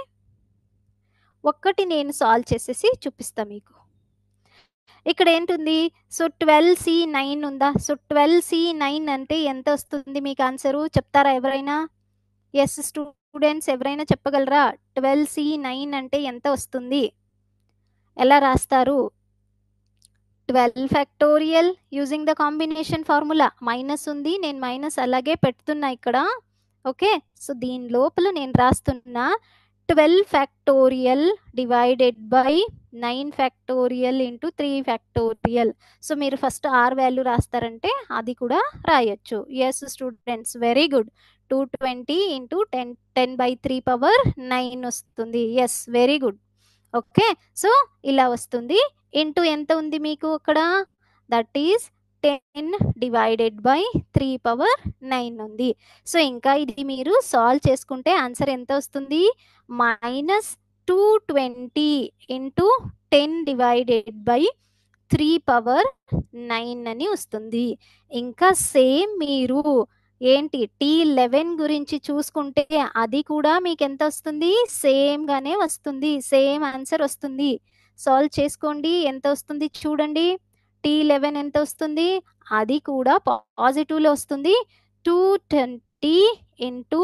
ఒక్కటి నేను సాల్వ్ చేసేసి చూపిస్తా మీకు. ఇక్కడ ఏంటుంది? సో 12C9 ఉందా? సో 12C9 అంటే ఎంత వస్తుంది మీకు ఆన్సరు? చెప్తారా ఎవరైనా? ఎస్ స్టూడెంట్స్ ఎవరైనా చెప్పగలరా? 12C9 అంటే ఎంత వస్తుంది? ఎలా రాస్తారు? 12 factorial using the combination formula. Minus ఉంది, నేను మైనస్ అలాగే పెడుతున్నా ఇక్కడ. ఓకే, సో దీని లోపల నేను రాస్తున్నా 12 factorial divided by 9 factorial into 3 factorial. So మీరు ఫస్ట్ ఆర్ వాల్యూ రాస్తారంటే అది కూడా రాయొచ్చు. Yes students very good. 220 into 10/3 power 9 వస్తుంది. Yes very good. Okay, so ఇలా వస్తుంది. ఇంటూ ఎంత ఉంది మీకు అక్కడ? That is 10 divided by 3 power 9 ఉంది. సో ఇంకా ఇది మీరు సాల్వ్ చేసుకుంటే ఆన్సర్ ఎంత వస్తుంది? -220 ఇంటూ 10 డివైడెడ్ బై 3 పవర్ 9 అని వస్తుంది. ఇంకా సేమ్ మీరు ఏంటి T11 గురించి చూసుకుంటే అది కూడా మీకు ఎంత వస్తుంది? సేమ్గానే వస్తుంది, సేమ్ ఆన్సర్ వస్తుంది. సాల్వ్ చేసుకోండి, ఎంత వస్తుంది చూడండి. T11 ఎంత వస్తుంది? అది కూడా పాజిటివ్లో వస్తుంది. 220 ఇంటూ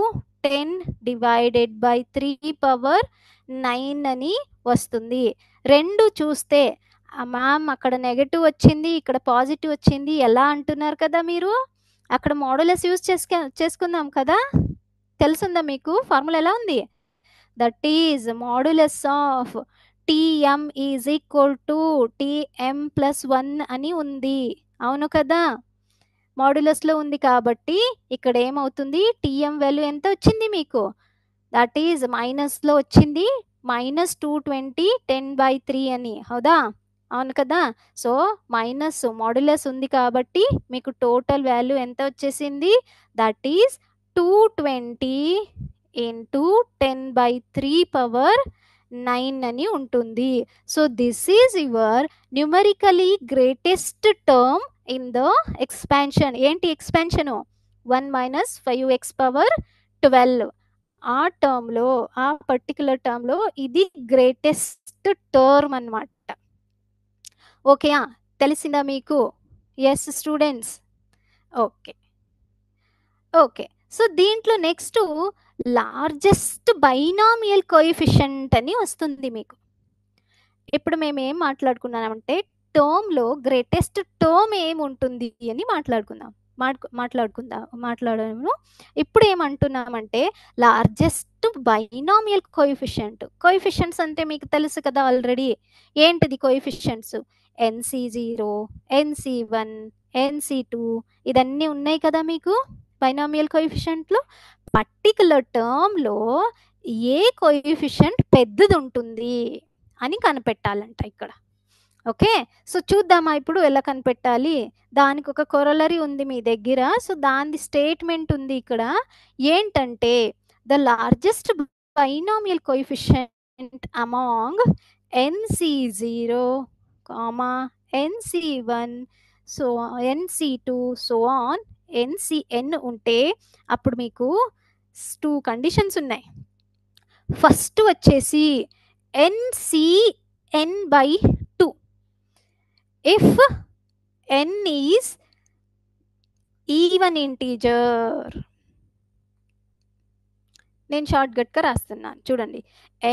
10 డివైడెడ్ బై 3 పవర్ 9 అని వస్తుంది. రెండు చూస్తే మ్యామ్ అక్కడ నెగటివ్ వచ్చింది, ఇక్కడ పాజిటివ్ వచ్చింది ఎలా అంటున్నారు కదా మీరు. అక్కడ మోడలస్ యూజ్ చేసుకుందాం కదా. తెలుసుందా మీకు ఫార్ములా ఎలా ఉంది? That is modulus of TM is equal to TM+1 అని ఉంది. అవును కదా, మోడులస్లో ఉంది కాబట్టి ఇక్కడ ఏమవుతుంది? TM వాల్యూ ఎంత వచ్చింది మీకు? దట్ ఈజ్ మైనస్లో వచ్చింది, -220 10/3 అని. హౌదా? అవును కదా. సో మైనస్ మోడులస్ ఉంది కాబట్టి మీకు టోటల్ వాల్యూ ఎంత వచ్చేసింది? దట్ ఈజ్ 220 ఇంటూ 10/3 పవర్ 9 అని ఉంటుంది. So this is your numerically greatest term in the expansion. ఏంటి ఎక్స్పాన్షను? 1 - 5x power 12. ఆ టర్మ్లో, ఆ పర్టికులర్ టర్మ్లో ఇది గ్రేటెస్ట్ టర్మ్ అన్నమాట. ఓకేయా? తెలిసిందా మీకు? Yes students. Okay okay, so దీంట్లో నెక్స్ట్ లార్జెస్ట్ బైనామియల్ కోఎఫిషియంట్ అని వస్తుంది మీకు. ఇప్పుడు మేము ఏం మాట్లాడుకున్నామంటే టర్మ్లో గ్రేటెస్ట్ టర్మ్ ఏముంటుంది అని మాట్లాడాము. ఇప్పుడు ఏమంటున్నామంటే లార్జెస్ట్ బైనామియల్ కోఎఫిషియంట్స్ అంటే మీకు తెలుసు కదా ఆల్రెడీ. ఏంటిది కోఎఫిషియంట్స్? NC0, NC1, NC2 ఇదన్నీ ఉన్నాయి కదా మీకు బైనామియల్ కోఎఫిషియంట్లు. పర్టికులర్ టర్మ్లో ఏ కోఎఫిషియంట్ పెద్దది ఉంటుంది అని కనిపెట్టాలంట ఇక్కడ. ఓకే, సో చూద్దామా ఇప్పుడు ఎలా కనిపెట్టాలి. దానికి ఒక కొరలరీ ఉంది మీ దగ్గర. సో దాని స్టేట్మెంట్ ఉంది ఇక్కడ. ఏంటంటే the largest binomial coefficient among NC0, NC1, so NC2 so on NCN ఉంటే అప్పుడు మీకు 2 కండిషన్స్ ఉన్నాయి. ఫస్ట్ వచ్చేసి NCN/2 if n is even integer. నేను షార్ట్కట్గా రాస్తున్నాను చూడండి.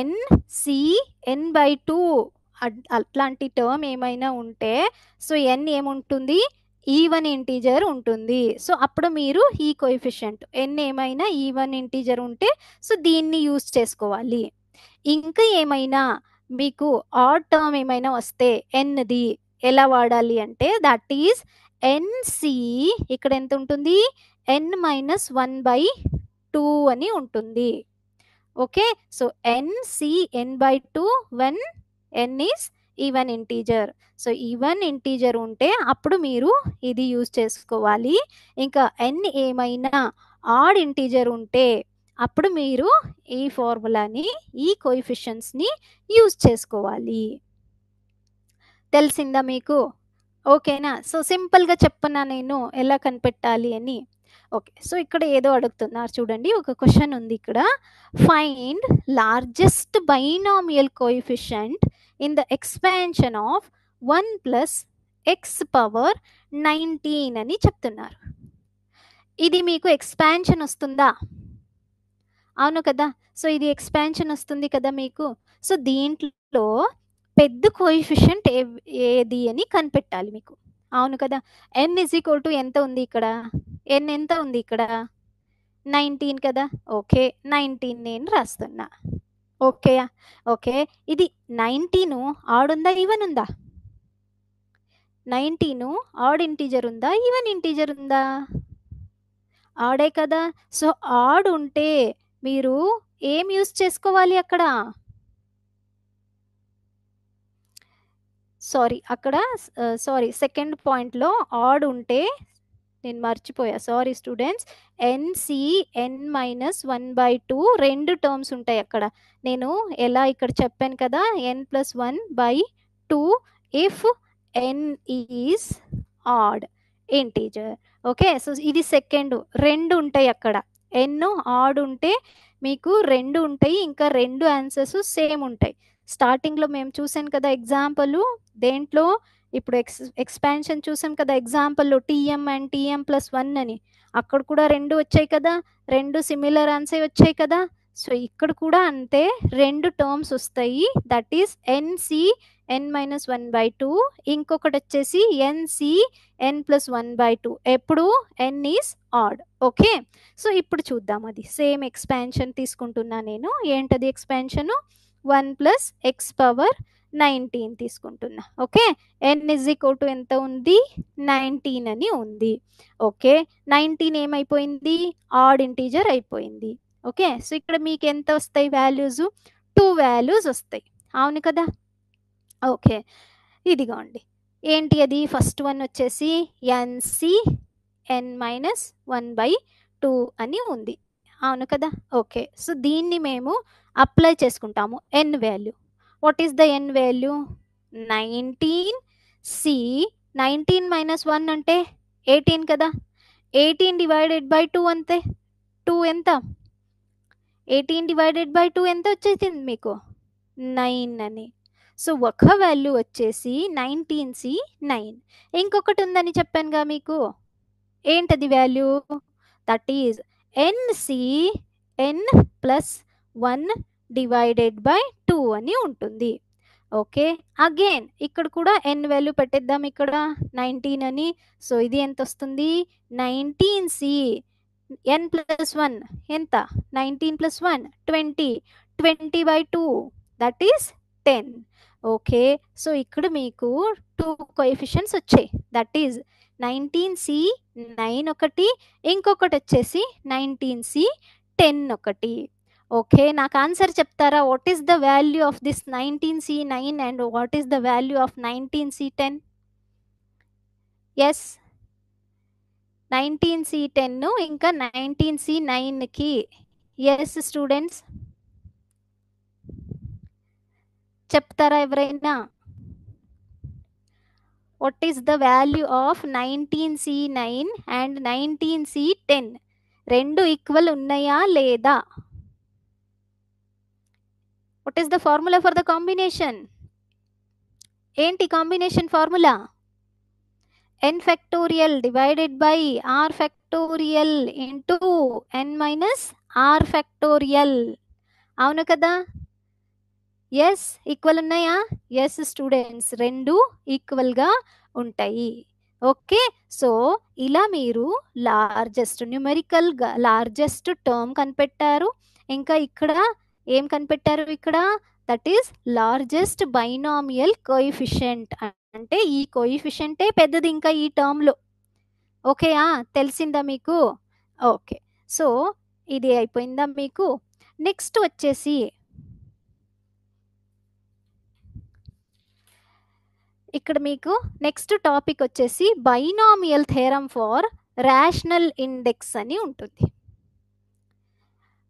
NCN/2 అట్లాంటి టర్మ్ ఏమైనా ఉంటే సో n ఏముంటుంది? ఈవెన్ ఇంటీజర్ ఉంటుంది. సో అప్పుడు మీరు ఈ కోఎఫిషియంట్ n ఏమైనా ఈవెన్ ఇంటీజర్ ఉంటే సో దీన్ని యూజ్ చేసుకోవాలి. ఇంకా ఏమైనా మీకు ఆడ్ టర్మ్ ఏమైనా వస్తే ఎన్ది ఎలా వాడాలి అంటే దట్ ఈజ్ ఎన్సి, ఇక్కడ ఎంత ఉంటుంది, n-1/2 అని ఉంటుంది. Okay, so n/2 when n is even integer. So even integer ఉంటే అప్పుడు మీరు ఇది యూజ్ చేసుకోవాలి. ఇంకా n ఏమైనా ఆడ్ ఇంటీజర్ ఉంటే అప్పుడు మీరు ఈ ఫార్ములాని, ఈ కోఎఫిషియన్ట్స్ని యూజ్ చేసుకోవాలి. తెలిసిందా మీకు? ఓకేనా? సో సింపుల్గా చెప్పనా నేను ఎలా కనిపెట్టాలి అని. ఓకే, సో ఇక్కడ ఏదో అడుగుతున్నారు చూడండి, ఒక క్వశ్చన్ ఉంది ఇక్కడ. Find largest binomial coefficient in the expansion of 1 + x⁻19 అని చెప్తున్నారు. ఇది మీకు ఎక్స్పాన్షన్ వస్తుందా? అవును కదా. సో ఇది ఎక్స్పాన్షన్ వస్తుంది కదా మీకు. సో దీంట్లో పెద్ద కోఎఫిషియంట్ ఏది అని కనిపెట్టాలి మీకు. అవును కదా. n = ఎంత ఉంది ఇక్కడ? n ఎంత ఉంది ఇక్కడ? 19 కదా. ఓకే, 19 నేను రాస్తున్నా. ఓకే ఓకే, ఇది 19 ఆడ్ ఉందా ఈవెన్ ఉందా? 19 ఆడ్ ఇంటీజర్ ఉందా ఈవెన్ ఇంటీజర్ ఉందా? ఆడే కదా. సో ఆడ్ ఉంటే మీరు ఏం యూజ్ చేసుకోవాలి అక్కడ? సారీ సెకండ్ పాయింట్లో ఆడ్ ఉంటే నేను మర్చిపోయా, సారీ స్టూడెంట్స్. n/2 రెండు టర్మ్స్ ఉంటాయి అక్కడ. నేను ఎలా ఇక్కడ చెప్పాను కదా, n+1/2 if n is odd integer. Okay, so ఇది సెకండ్. రెండు ఉంటాయి అక్కడ. n ఆడ్ ఉంటే మీకు రెండు ఉంటాయి, ఇంకా రెండు ఆన్సర్స్ సేమ్ ఉంటాయి. స్టార్టింగ్లో మేము చూసాం కదా ఎగ్జాంపుల్, దేంట్లో ఇప్పుడు ఎక్స్పాన్షన్ చూసాం కదా ఎగ్జాంపుల్లో, టీఎం అండ్ టీఎం+1 అని. అక్కడ కూడా రెండు వచ్చాయి కదా, రెండు సిమిలర్ ఆన్సర్ వచ్చాయి కదా. సో ఇక్కడ కూడా అంతే, రెండు టర్మ్స్ వస్తాయి. దట్ ఈస్ ఎన్సి n-1/2, ఇంకొకటి వచ్చేసి ఎన్సి n+1/2. ఎప్పుడు n is odd. Okay, so ఇప్పుడు చూద్దాం. అది సేమ్ ఎక్స్పాన్షన్ తీసుకుంటున్నా నేను. ఏంటది ఎక్స్పాన్షను? 1 + x⁻19 తీసుకుంటున్నా. ఓకే, n = ఎంత ఉంది? 19 అని ఉంది. ఓకే, 19 ఏమైపోయింది? ఆడ్ ఇంటీజర్ అయిపోయింది. ఓకే, సో ఇక్కడ మీకు ఎంత వస్తాయి వాల్యూస్? 2 వాల్యూస్ వస్తాయి. అవును కదా. ఓకే, ఇదిగోండి. ఏంటి అది? ఫస్ట్ వన్ వచ్చేసి ఎన్సి n-1/2 అని ఉంది. అవును కదా. ఓకే, సో దీన్ని మేము అప్లై చేసుకుంటాము n value. What is the n value? 19. C 19 - 1 అంటే 18 కదా. 18 / 2 అంతే. 2 ఎంత? 18 / 2 ఎంత వచ్చేసింది మీకు? 9 అని. సో ఒక వాల్యూ వచ్చేసి 19C 9. ఇంకొకటి ఉందని చెప్పానుగా మీకు. ఏంటది value? That is NC n+1/2 అని ఉంటుంది. ఓకే, అగైన్ ఇక్కడ కూడా n వాల్యూ పెట్టేద్దాం ఇక్కడ 19 అని. సో ఇది ఎంత వస్తుంది? 19C n+1 ఎంత? 19 + 1 20. 20/2 దట్ ఈస్ 10. ఓకే, సో ఇక్కడ మీకు 2 కోఎఫిషియన్స్ వచ్చాయి. దట్ ఈజ్ 19C 9 ఒకటి, ఇంకొకటి వచ్చేసి 19C 10 ఒకటి. ఓకే, నాకు ఆన్సర్ చెప్తారా? What is the value of this 19C 9 and what is the value of 19C 10? Yes, 19C 10 ఇంకా 19C 9కి. ఎస్ స్టూడెంట్స్, చెప్తారా ఎవరైనా? What is the value of 19C 9 and 19C 10? రెండు ఈక్వల్ ఉన్నాయా లేదా? What is the formula for the combination? ఏంటి combination formula? n factorial divided by r factorial into n minus r factorial. అవును కదా. ఎస్, ఈక్వల్ ఉన్నాయా? ఎస్ స్టూడెంట్స్, రెండు ఈక్వల్గా ఉంటాయి. ఓకే. సో, ఇలా మీరు లార్జెస్ట్ టర్మ్ కనిపెట్టారు. ఇంకా ఇక్కడ ఏం కనిపెట్టారు ఇక్కడ? That is largest binomial coefficient. అంటే ఈ కోఎఫిషియంటే పెద్దది ఇంకా ఈ టర్మ్‌లో. ఓకేయా? తెలిసిందా మీకు? ఓకే. సో, ఇది అయిపోయిందా మీకు? నెక్స్ట్ వచ్చేసి ఇక్కడ మీకు నెక్స్ట్ టాపిక్ వచ్చేసి binomial theorem for rational index అని ఉంటుంది.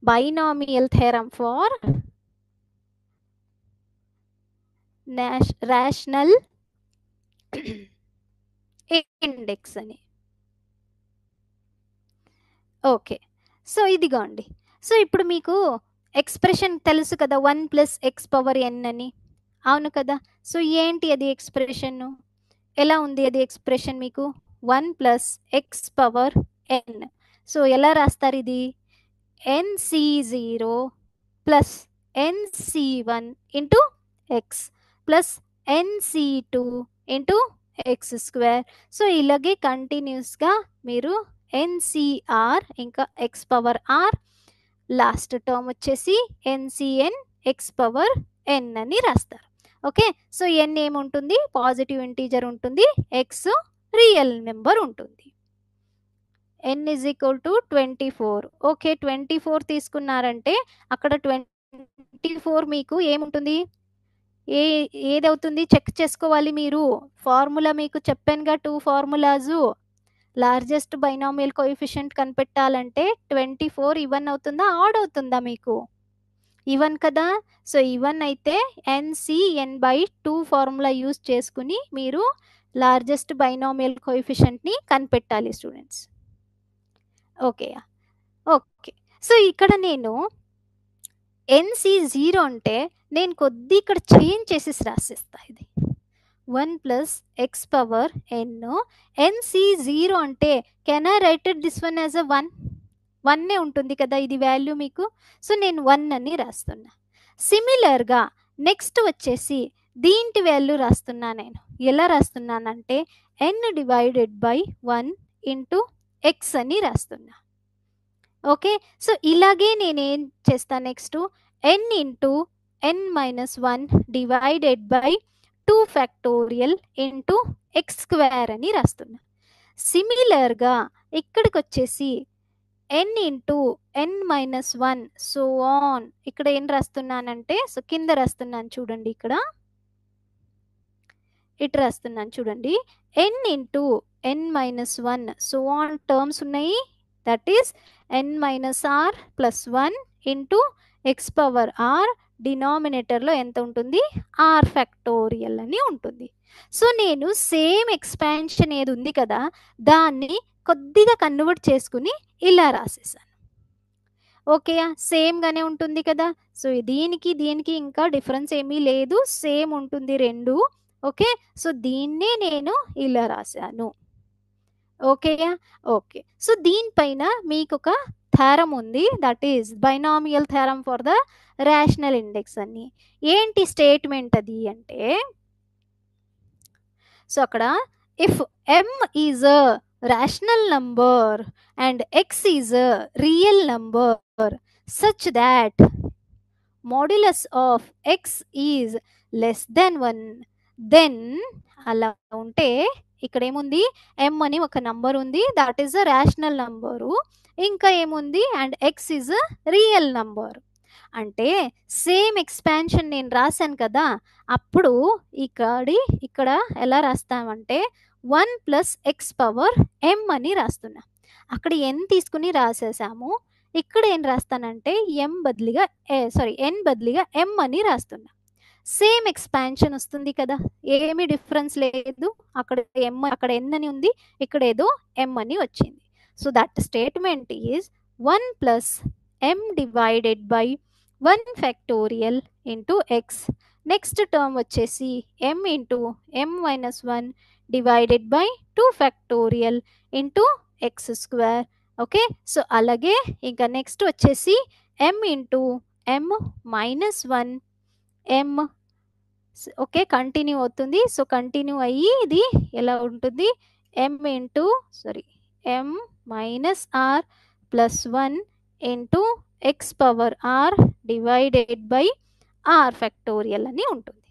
Binomial theorem for rational index అని. ఓకే. సో, ఇదిగోండి. సో, ఇప్పుడు మీకు ఎక్స్‌ప్రెషన్ తెలుసు కదా! 1 ప్లస్ ఎక్స్ పవర్ ఎన్ అని. అవును కదా! సో, ఏంటి అది ఎక్స్‌ప్రెషను? ఎలా ఉంది అది ఎక్స్‌ప్రెషన్ మీకు? 1 plus X power N. So, ఎలా రాస్తారిది? NC0 plus NC1 into X plus NC2 into X square. So, ఇలాగే కంటిన్యూస్‌గా మీరు ఎన్సిఆర్ ఇంకా X power R, last term వచ్చేసి ఎన్సిఎన్ ఎక్స్ పవర్ ఎన్ అని రాస్తారు. ఓకే. సో, ఎన్ ఏముంటుంది? పాజిటివ్ ఇంటీజర్ ఉంటుంది. ఎక్స్ రియల్ నెంబర్ ఉంటుంది. N is equal to 24. Okay. 24 తీసుకున్నారంటే అక్కడ 24 మీకు ఏముంటుంది? ఏదవుతుంది చెక్ చేసుకోవాలి మీరు. ఫార్ములా మీకు చెప్పానుగా 2 ఫార్ములాసు. లార్జెస్ట్ బైనామియల్ కోఎఫిషియంట్ కనిపెట్టాలంటే 24 ఈవెన్ అవుతుందా? ఆడ్ అవుతుందా మీకు? ఈవెన్ కదా! సో, ఈవెన్ అయితే NCN/2 ఫార్ములా యూజ్ చేసుకుని మీరు లార్జెస్ట్ బైనామియల్ కోఎఫిషియంట్‌ని కనిపెట్టాలి స్టూడెంట్స్. ఓకే. ఓకే. సో, ఇక్కడ నేను NC0 అంటే నేను కొద్దిగా ఇక్కడ చేంజ్ చేసేసి రాసేస్తా ఇది. 1 ప్లస్ ఎక్స్ పవర్ ఎన్. NC0 అంటే can I write it this one as a 1? 1 ఉంటుంది కదా ఇది వాల్యూ మీకు. సో, నేను 1 అని రాస్తున్నా. సిమిలర్‌గా నెక్స్ట్ వచ్చేసి దీంటి వాల్యూ రాస్తున్నా నేను. ఎలా రాస్తున్నానంటే n/1 ఇంటూ ఎక్స్ అని రాస్తున్నా. ఓకే. సో, ఇలాగే నేనేం చేస్తా next n into n-1 divided by 2 factorial into X square అని రాస్తున్నా. సిమిలర్‌గా ఇక్కడికొచ్చేసి n into n-1 so on. ఇక్కడ ఏం రాస్తున్నానంటే సో, కింద రాస్తున్నాను చూడండి ఇక్కడ. ఇటు రాస్తున్నాను చూడండి. n into n-1 so on terms ఉన్నాయి. That is n-r plus 1 into X power r. డినామినేటర్‌లో ఎంత ఉంటుంది? ఆర్ ఫ్యాక్టోరియల్ అని ఉంటుంది. సో, నేను సేమ్ ఎక్స్పాన్షన్ ఏది ఉంది కదా! దాన్ని కొద్దిగా కన్వర్ట్ చేసుకుని ఇలా రాసేసాను. ఓకేయా? సేమ్‌గానే ఉంటుంది కదా! సో, దీనికి ఇంకా డిఫరెన్స్ ఏమీ లేదు. సేమ్ ఉంటుంది 2. ఓకే. సో, దీన్నే నేను ఇలా రాశాను. ఓకేయా? ఓకే. సో, దీనిపైన మీకొక థారమ్ ఉంది. That is binomial theorem for the rational index అని. ఏంటి స్టేట్మెంట్ అది అంటే, సో, అక్కడ if m is a rational number and x is a real number such that modulus of x is less than 1, then అలా ఉంటే ఇక్కడ ఏముంది? m అని ఒక నంబర్ ఉంది. That is a rational number. ఇంకా ఏముంది? And x is a real number. అంటే సేమ్ ఎక్స్పాన్షన్ నేను రాశాను కదా! అప్పుడు ఇక్కడ ఎలా రాస్తామంటే 1 ప్లస్ ఎక్స్ పవర్ m అని రాస్తున్నా. అక్కడ n తీసుకుని రాసేసాము. ఇక్కడ ఏం రాస్తానంటే n బదులుగా m అని రాస్తున్నా. సేమ్ ఎక్స్పాన్షన్ వస్తుంది కదా! ఏమీ డిఫరెన్స్ లేదు. అక్కడ n అని ఉంది. ఇక్కడ ఏదో m అని వచ్చింది. So, that statement is 1 plus m divided by 1 factorial into X. Next term వచ్చేసి m into m-1 divided by 2 factorial into X square. Okay. So, అలాగే ఇంకా నెక్స్ట్ వచ్చేసి m into m-1 m. Okay. Continue అవుతుంది. సో, కంటిన్యూ అయ్యి ఇది ఎలా ఉంటుంది? m into m minus R plus 1 into X power R divided by R factorial అని ఉంటుంది.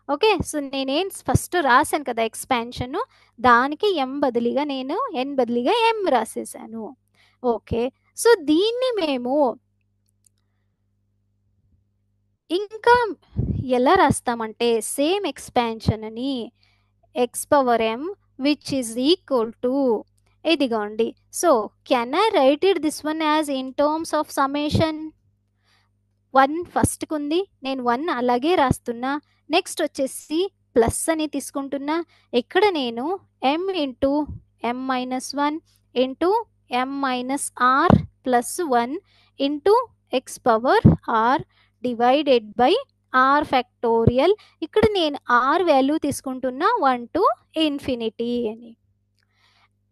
ఓకే, సో నేనేం ఫస్ట్ రాశాను కదా ఎక్స్పాన్షన్, దానికి m బదులుగా నేను n బదులుగా m రాసేసాను. ఓకే, సో దీన్ని మేము ఇంకా ఎలా రాస్తామంటే సేమ్ ఎక్స్పాన్షన్ అని x power m which is equal to ఇదిగోండి. So can I write it this one as in terms of summation? 1 ఫస్ట్కి ఉంది, నేను 1 అలాగే రాస్తున్నా. నెక్స్ట్ వచ్చేసి ప్లస్ అని తీసుకుంటున్నా. ఇక్కడ నేను m into m minus 1 into m minus R plus 1 into X power R divided by R factorial. ఇక్కడ నేను ఆర్ వాల్యూ తీసుకుంటున్నా 1 to ఇన్ఫినిటీ అని.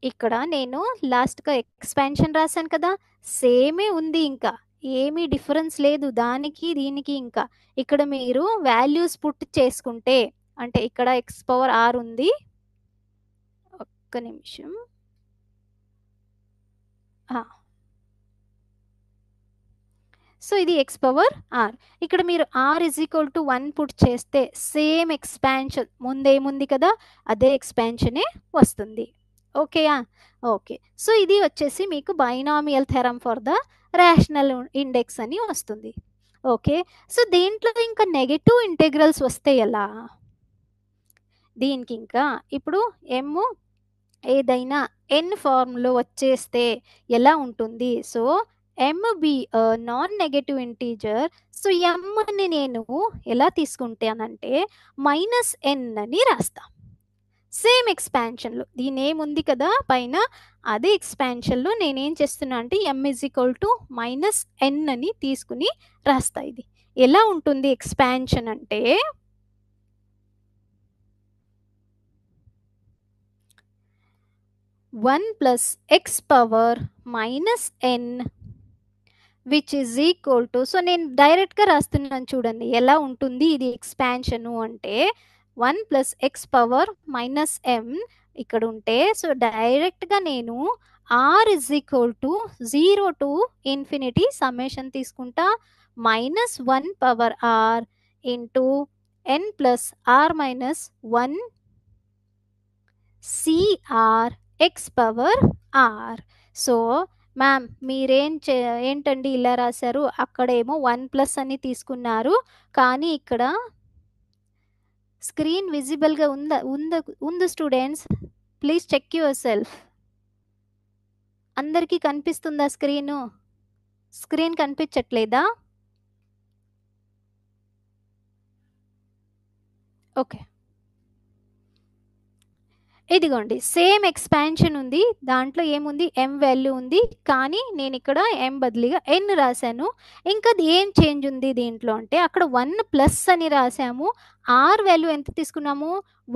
ఇక్కడ నేను లాస్ట్గా ఎక్స్పాన్షన్ రాశాను కదా, సేమే ఉంది, ఇంకా ఏమీ డిఫరెన్స్ లేదు దానికి దీనికి. ఇంకా ఇక్కడ మీరు వాల్యూస్ పుట్ చేసుకుంటే, అంటే ఇక్కడ ఎక్స్ పవర్ ఆర్ ఉంది, ఒక్క నిమిషం. సో ఇది ఎక్స్ పవర్ ఆర్. ఇక్కడ మీరు R is equal to 1 put చేస్తే సేమ్ ఎక్స్పాన్షన్ ముందేముంది కదా అదే ఎక్స్పాన్షనే వస్తుంది. ఓకేయా? ఓకే, సో ఇది వచ్చేసి మీకు binomial theorem for the rational index అని వస్తుంది. ఓకే, సో దీంట్లో ఇంకా నెగటివ్ ఇంటెగ్రల్స్ వస్తే ఎలా? దీనికి ఇంకా ఇప్పుడు m ఏదైనా n ఫార్మ్లో వచ్చేస్తే ఎలా ఉంటుంది? So m be non negative integer. So mని నేను ఎలా తీసుకుంటానంటే -n అని రాస్తా. సేమ్ ఎక్స్పాన్షన్లో దీని ఏముంది కదా పైన, అదే ఎక్స్పాన్షన్లో నేనేం చేస్తున్నా అంటే m is equal to -n అని తీసుకుని రాస్తా. ఇది ఎలా ఉంటుంది ఎక్స్పాన్షన్ అంటే 1 plus X power -n which is equal to, so నేను డైరెక్ట్గా రాస్తున్నాను చూడండి ఎలా ఉంటుంది ఇది ఎక్స్పాన్షను అంటే 1 ప్లస్ ఎక్స్ పవర్ -m ఇక్కడ ఉంటే, సో డైరెక్ట్గా నేను R is equal to 0 to infinity summation తీసుకుంటా, -1 power R into n plus R minus 1 CR X power R. So ma'am ఏంటండి ఇలా రాశారు, అక్కడేమో 1+ అని తీసుకున్నారు, కానీ ఇక్కడ స్క్రీన్ విజిబుల్గా ఉంది students? Please check yourself. అందరికీ కనిపిస్తుందా స్క్రీన్ కనిపించట్లేదా? ఓకే, ఇదిగోండి సేమ్ ఎక్స్పాన్షన్ ఉంది, దాంట్లో ఏముంది m వాల్యూ ఉంది, కానీ నేను ఇక్కడ m బదులుగా n రాశాను. ఇంకా ఏం చేంజ్ ఉంది దీంట్లో అంటే అక్కడ 1+ అని రాసాము, r వాల్యూ ఎంత తీసుకున్నాము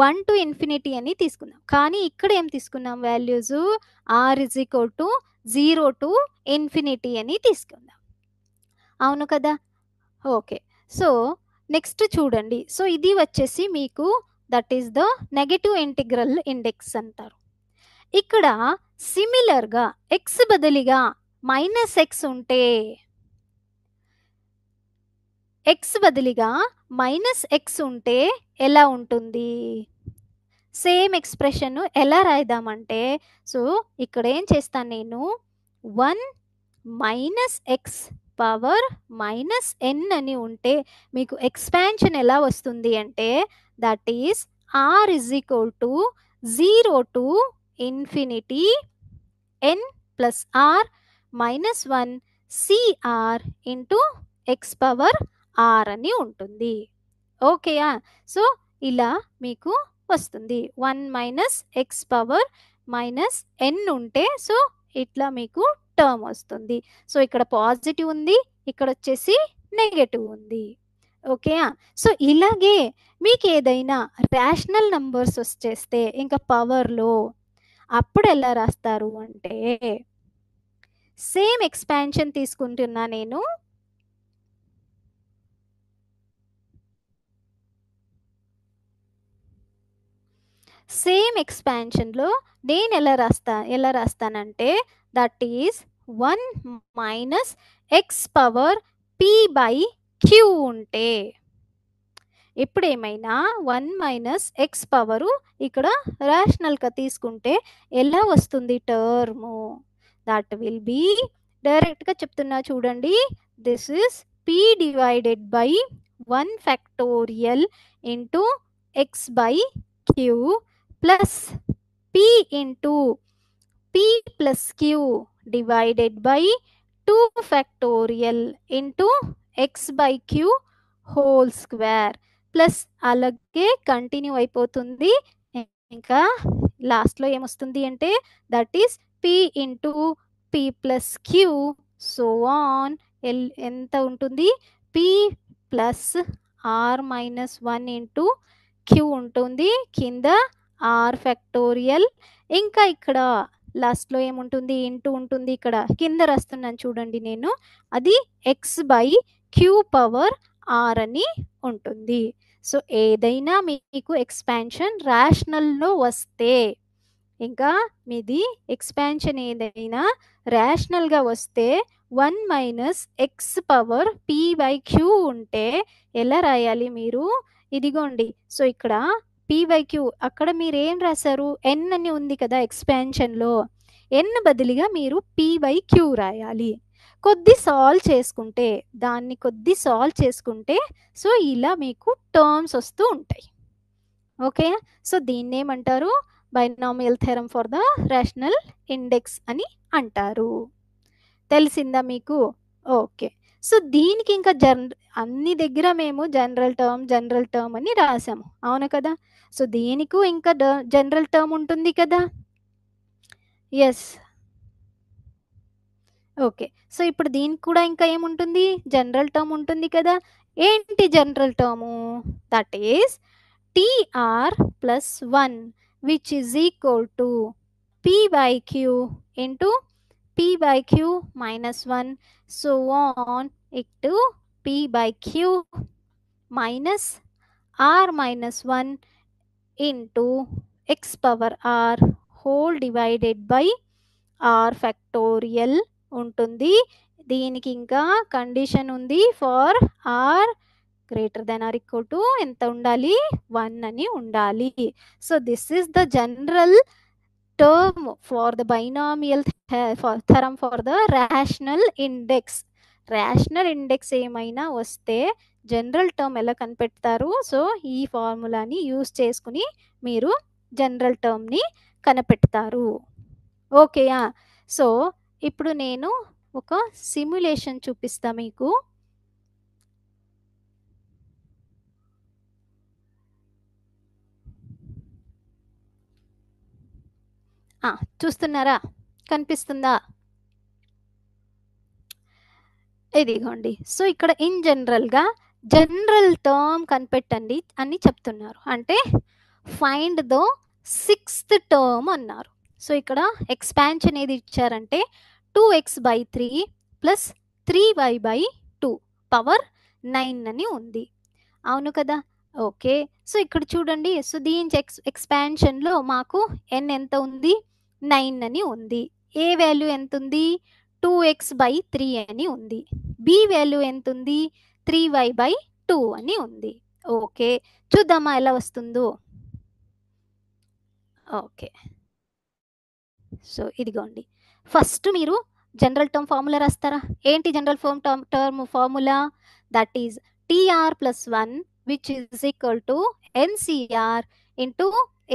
1 to ఇన్ఫినిటీ అని తీసుకున్నాం, కానీ ఇక్కడ ఏం తీసుకున్నాం values r is equal to 0 to infinity అని తీసుకుందాం. అవును కదా? ఓకే, సో నెక్స్ట్ చూడండి. సో ఇది వచ్చేసి మీకు that is the negative integral index అంటారు. ఇక్కడ సిమిలర్గా ఎక్స్ బదులుగా -x ఉంటే, ఎక్స్ బదులుగా -x ఉంటే ఎలా ఉంటుంది? సేమ్ ఎక్స్ప్రెషన్ ఎలా రాయిదామంటే, సో ఇక్కడ ఏం చేస్తాను నేను 1 - x పవర్ -n అని ఉంటే మీకు ఎక్స్పాన్షన్ ఎలా వస్తుంది అంటే that is r is equal to 0 to infinity n plus r minus 1 cr into X power r అని ఉంటుంది. ఓకేయా? సో ఇలా మీకు వస్తుంది 1 - x పవర్ -n ఉంటే, సో ఇట్లా మీకు టర్మ్ వస్తుంది. సో ఇక్కడ పాజిటివ్ ఉంది, ఇక్కడ వచ్చేసి నెగటివ్ ఉంది. ఓకేయా? సో ఇలాగే మీకు ఏదైనా రేషనల్ నంబర్స్ వచ్చేస్తే ఇంకా పవర్లో అప్పుడు ఎలా రాస్తారు అంటే సేమ్ ఎక్స్పాన్షన్ తీసుకుంటున్నా నేను. సేమ్ ఎక్స్పాన్షన్లో నేను ఎలా రాస్తానంటే that is 1 minus X power P by queue ఉంటే ఇప్పుడు ఏమైనా 1 మైనస్ ఎక్స్ పవరు ఇక్కడ రేషనల్గా తీసుకుంటే ఎలా వస్తుంది టర్ము దట్ విల్ బి డైరెక్ట్గా చెప్తున్నా చూడండి this is P divided by 1 factorial into X by Q plus P into p plus q divided by 2 factorial into x by q whole square plus అలాగే కంటిన్యూ అయిపోతుంది ఇంకా లాస్ట్లో ఏమొస్తుంది అంటే that is p into p plus Q so on ఎంత ఉంటుంది p plus R minus 1 into Q ఉంటుంది కింద ఆర్ ఫ్యాక్టోరియల్ ఇంకా ఇక్కడ లాస్ట్లో ఏముంటుంది ఇంటూ ఉంటుంది ఇక్కడ కింద రాస్తున్నాను చూడండి నేను అది X by Q power R అని ఉంటుంది సో ఏదైనా మీకు ఎక్స్పాన్షన్ రేషనల్లో వస్తే ఇంకా మీది ఎక్స్పాన్షన్ ఏదైనా రేషనల్గా వస్తే 1 minus X power P by queue ఉంటే ఎలా రాయాలి మీరు ఇదిగోండి సో ఇక్కడ పి బై క్యూ అక్కడ మీరు ఏం రాశారు ఎన్ అని ఉంది కదా ఎక్స్పాన్షన్లో ఎన్ బదులుగా మీరు పి బై క్యూ రాయాలి కొద్ది సాల్వ్ చేసుకుంటే దాన్ని కొద్ది సాల్వ్ చేసుకుంటే సో ఇలా మీకు టర్మ్స్ వస్తూ ఉంటాయి ఓకే సో దీన్ని ఏమంటారు binomial theorem for the rational index అని అంటారు తెలిసిందా మీకు ఓకే సో దీనికి ఇంకా అన్ని దగ్గర మేము జనరల్ టర్మ్ అని రాసాము అవును కదా సో దీనికి ఇంకా జనరల్ టర్మ్ ఉంటుంది కదా ఎస్ ఓకే సో ఇప్పుడు దీనికి కూడా ఇంకా ఏముంటుంది జనరల్ టర్మ్ ఉంటుంది కదా ఏంటి general term that is TR plus 1 which is equal to p by q into p by q minus 1 so on into p by q minus r minus 1 into x power r whole divided by r factorial ఉంటుంది దీనికి ఇంకా కండిషన్ ఉంది for r greater than or equal to ఎంత ఉండాలి 1 అని ఉండాలి so this is the general term for the binomial theorem for the rational index ఏమైనా వస్తే జనరల్ టర్మ్ ఎలా కనిపెడతారు సో ఈ ఫార్ములాని యూస్ చేసుకుని మీరు జనరల్ టర్మ్ని కనిపెడతారు ఓకేయా సో ఇప్పుడు నేను ఒక సిమ్యులేషన్ చూపిస్తా మీకు చూస్తున్నారా కనిపిస్తుందా ఇదిగోండి సో ఇక్కడ ఇన్ జనరల్గా జనరల్ టర్మ్ కనిపెట్టండి అని చెప్తున్నారు అంటే ఫైండ్ ద 6th టర్మ్ అన్నారు సో ఇక్కడ ఎక్స్పాన్షన్ ఏది ఇచ్చారంటే 2x by 3 plus 3y by 2 power 9 అని ఉంది అవును కదా ఓకే సో ఇక్కడ చూడండి సో దీని ఎక్స్పాన్షన్లో మాకు n ఎంత ఉంది 9 అని ఉంది ఏ వాల్యూ ఎంత ఉంది 2x by 3 అని ఉంది బి వాల్యూ ఎంత ఉంది 3y by 2 అని ఉంది ఓకే చూద్దామా ఎలా వస్తుందో ఓకే సో ఇదిగోండి ఫస్ట్ మీరు జనరల్ టర్మ్ ఫార్ములా రాస్తారా ఏంటి general term formula that is TR plus 1 which is equal to NCR into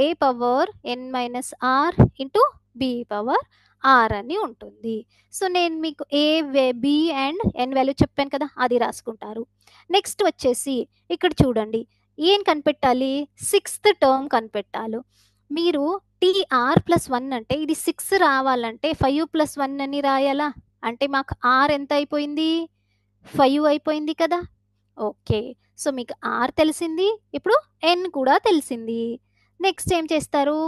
A power N minus R into B power R అని ఉంటుంది సో నేను మీకు A B and N value చెప్పాను కదా అది రాసుకుంటారు నెక్స్ట్ వచ్చేసి ఇక్కడ చూడండి ఏం కనిపెట్టాలి 6th టర్మ్ కనిపెట్టాలి మీరు టీఆర్ ప్లస్ 1 అంటే ఇది 6 రావాలంటే 5 ప్లస్ 1 అని రాయాలా అంటే మాకు ఆర్ ఎంత అయిపోయింది 5 అయిపోయింది కదా ఓకే సో మీకు ఆర్ తెలిసింది ఇప్పుడు ఎన్ కూడా తెలిసింది నెక్స్ట్ ఏం చేస్తారు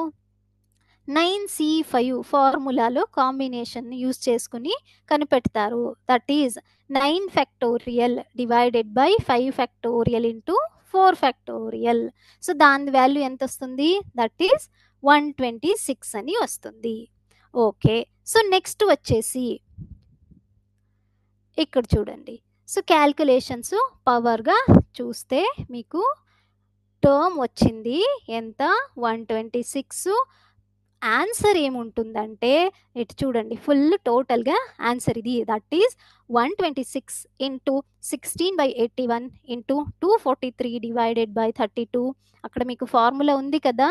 9C5 ఫార్ములాలో కాంబినేషన్ యూస్ చేసుకుని కనిపెడతారు that is 9 factorial divided by 5 factorial into 4 factorial. So దాని వాల్యూ ఎంత వస్తుంది? దట్ ఈస్ 126 అని వస్తుంది. ఓకే. సో నెక్స్ట్ వచ్చేసి ఇక్కడ చూడండి. సో క్యాల్కులేషన్స్ పవర్గా చూస్తే మీకు టర్మ్ వచ్చింది ఎంత? 126. ఆన్సర్ ఏముంటుందంటే ఇటు చూడండి, ఫుల్ టోటల్గా ఆన్సర్ ఇది. That is 126 into 16/81 into 243 divided by 32. అక్కడ మీకు ఫార్ములా ఉంది కదా,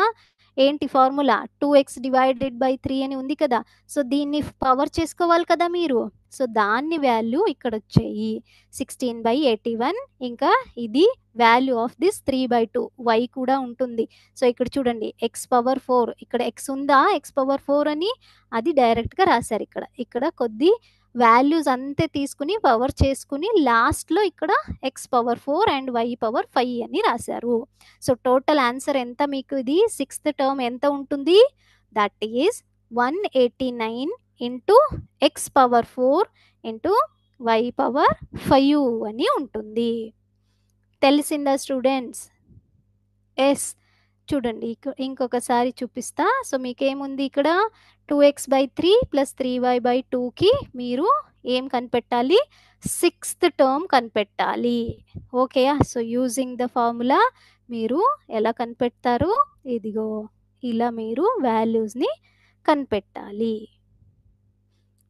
ఏంటి ఫార్ములా? 2x డివైడెడ్ బై 3 అని ఉంది కదా. సో దీన్ని పవర్ చేసుకోవాలి కదా మీరు. సో దాన్ని వాల్యూ ఇక్కడ వచ్చాయి 16/81. ఇంకా ఇది వాల్యూ ఆఫ్ దిస్ 3/2 y కూడా ఉంటుంది. సో ఇక్కడ చూడండి, x పవర్ 4, ఇక్కడ x ఉందా x పవర్ 4 అని, అది డైరెక్ట్గా రాశారు. ఇక్కడ కొద్ది వాల్యూస్ అంతే తీసుకుని పవర్ చేసుకుని లాస్ట్లో ఇక్కడ x power 4 and y power 5 అని రాశారు. సో టోటల్ ఆన్సర్ ఎంత మీకు? ఇది 6th టర్మ్ ఎంత ఉంటుంది? That is 189 into x power 4 into y power 5 అని ఉంటుంది. తెలిసిందా స్టూడెంట్స్? ఎస్. చూడండి ఇంకొకసారి చూపిస్తా. సో మీకేముంది ఇక్కడ? 2x/3 ప్లస్ 3y/2కి మీరు ఏం కనిపెట్టాలి? 6th టర్మ్ కనిపెట్టాలి. ఓకేయా? సో యూజింగ్ ద ఫార్ములా మీరు ఎలా కనిపెడతారు? ఇదిగో ఇలా మీరు వాల్యూస్ని కనిపెట్టాలి.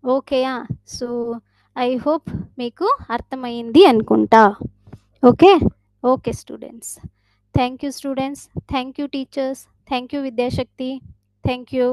ఓకేయా? సో ఐ హోప్ మీకు అర్థమైంది అనుకుంటా. Okay okay students. Thank you students. Thank you teachers. Thank you Vidyashakti. Thank you.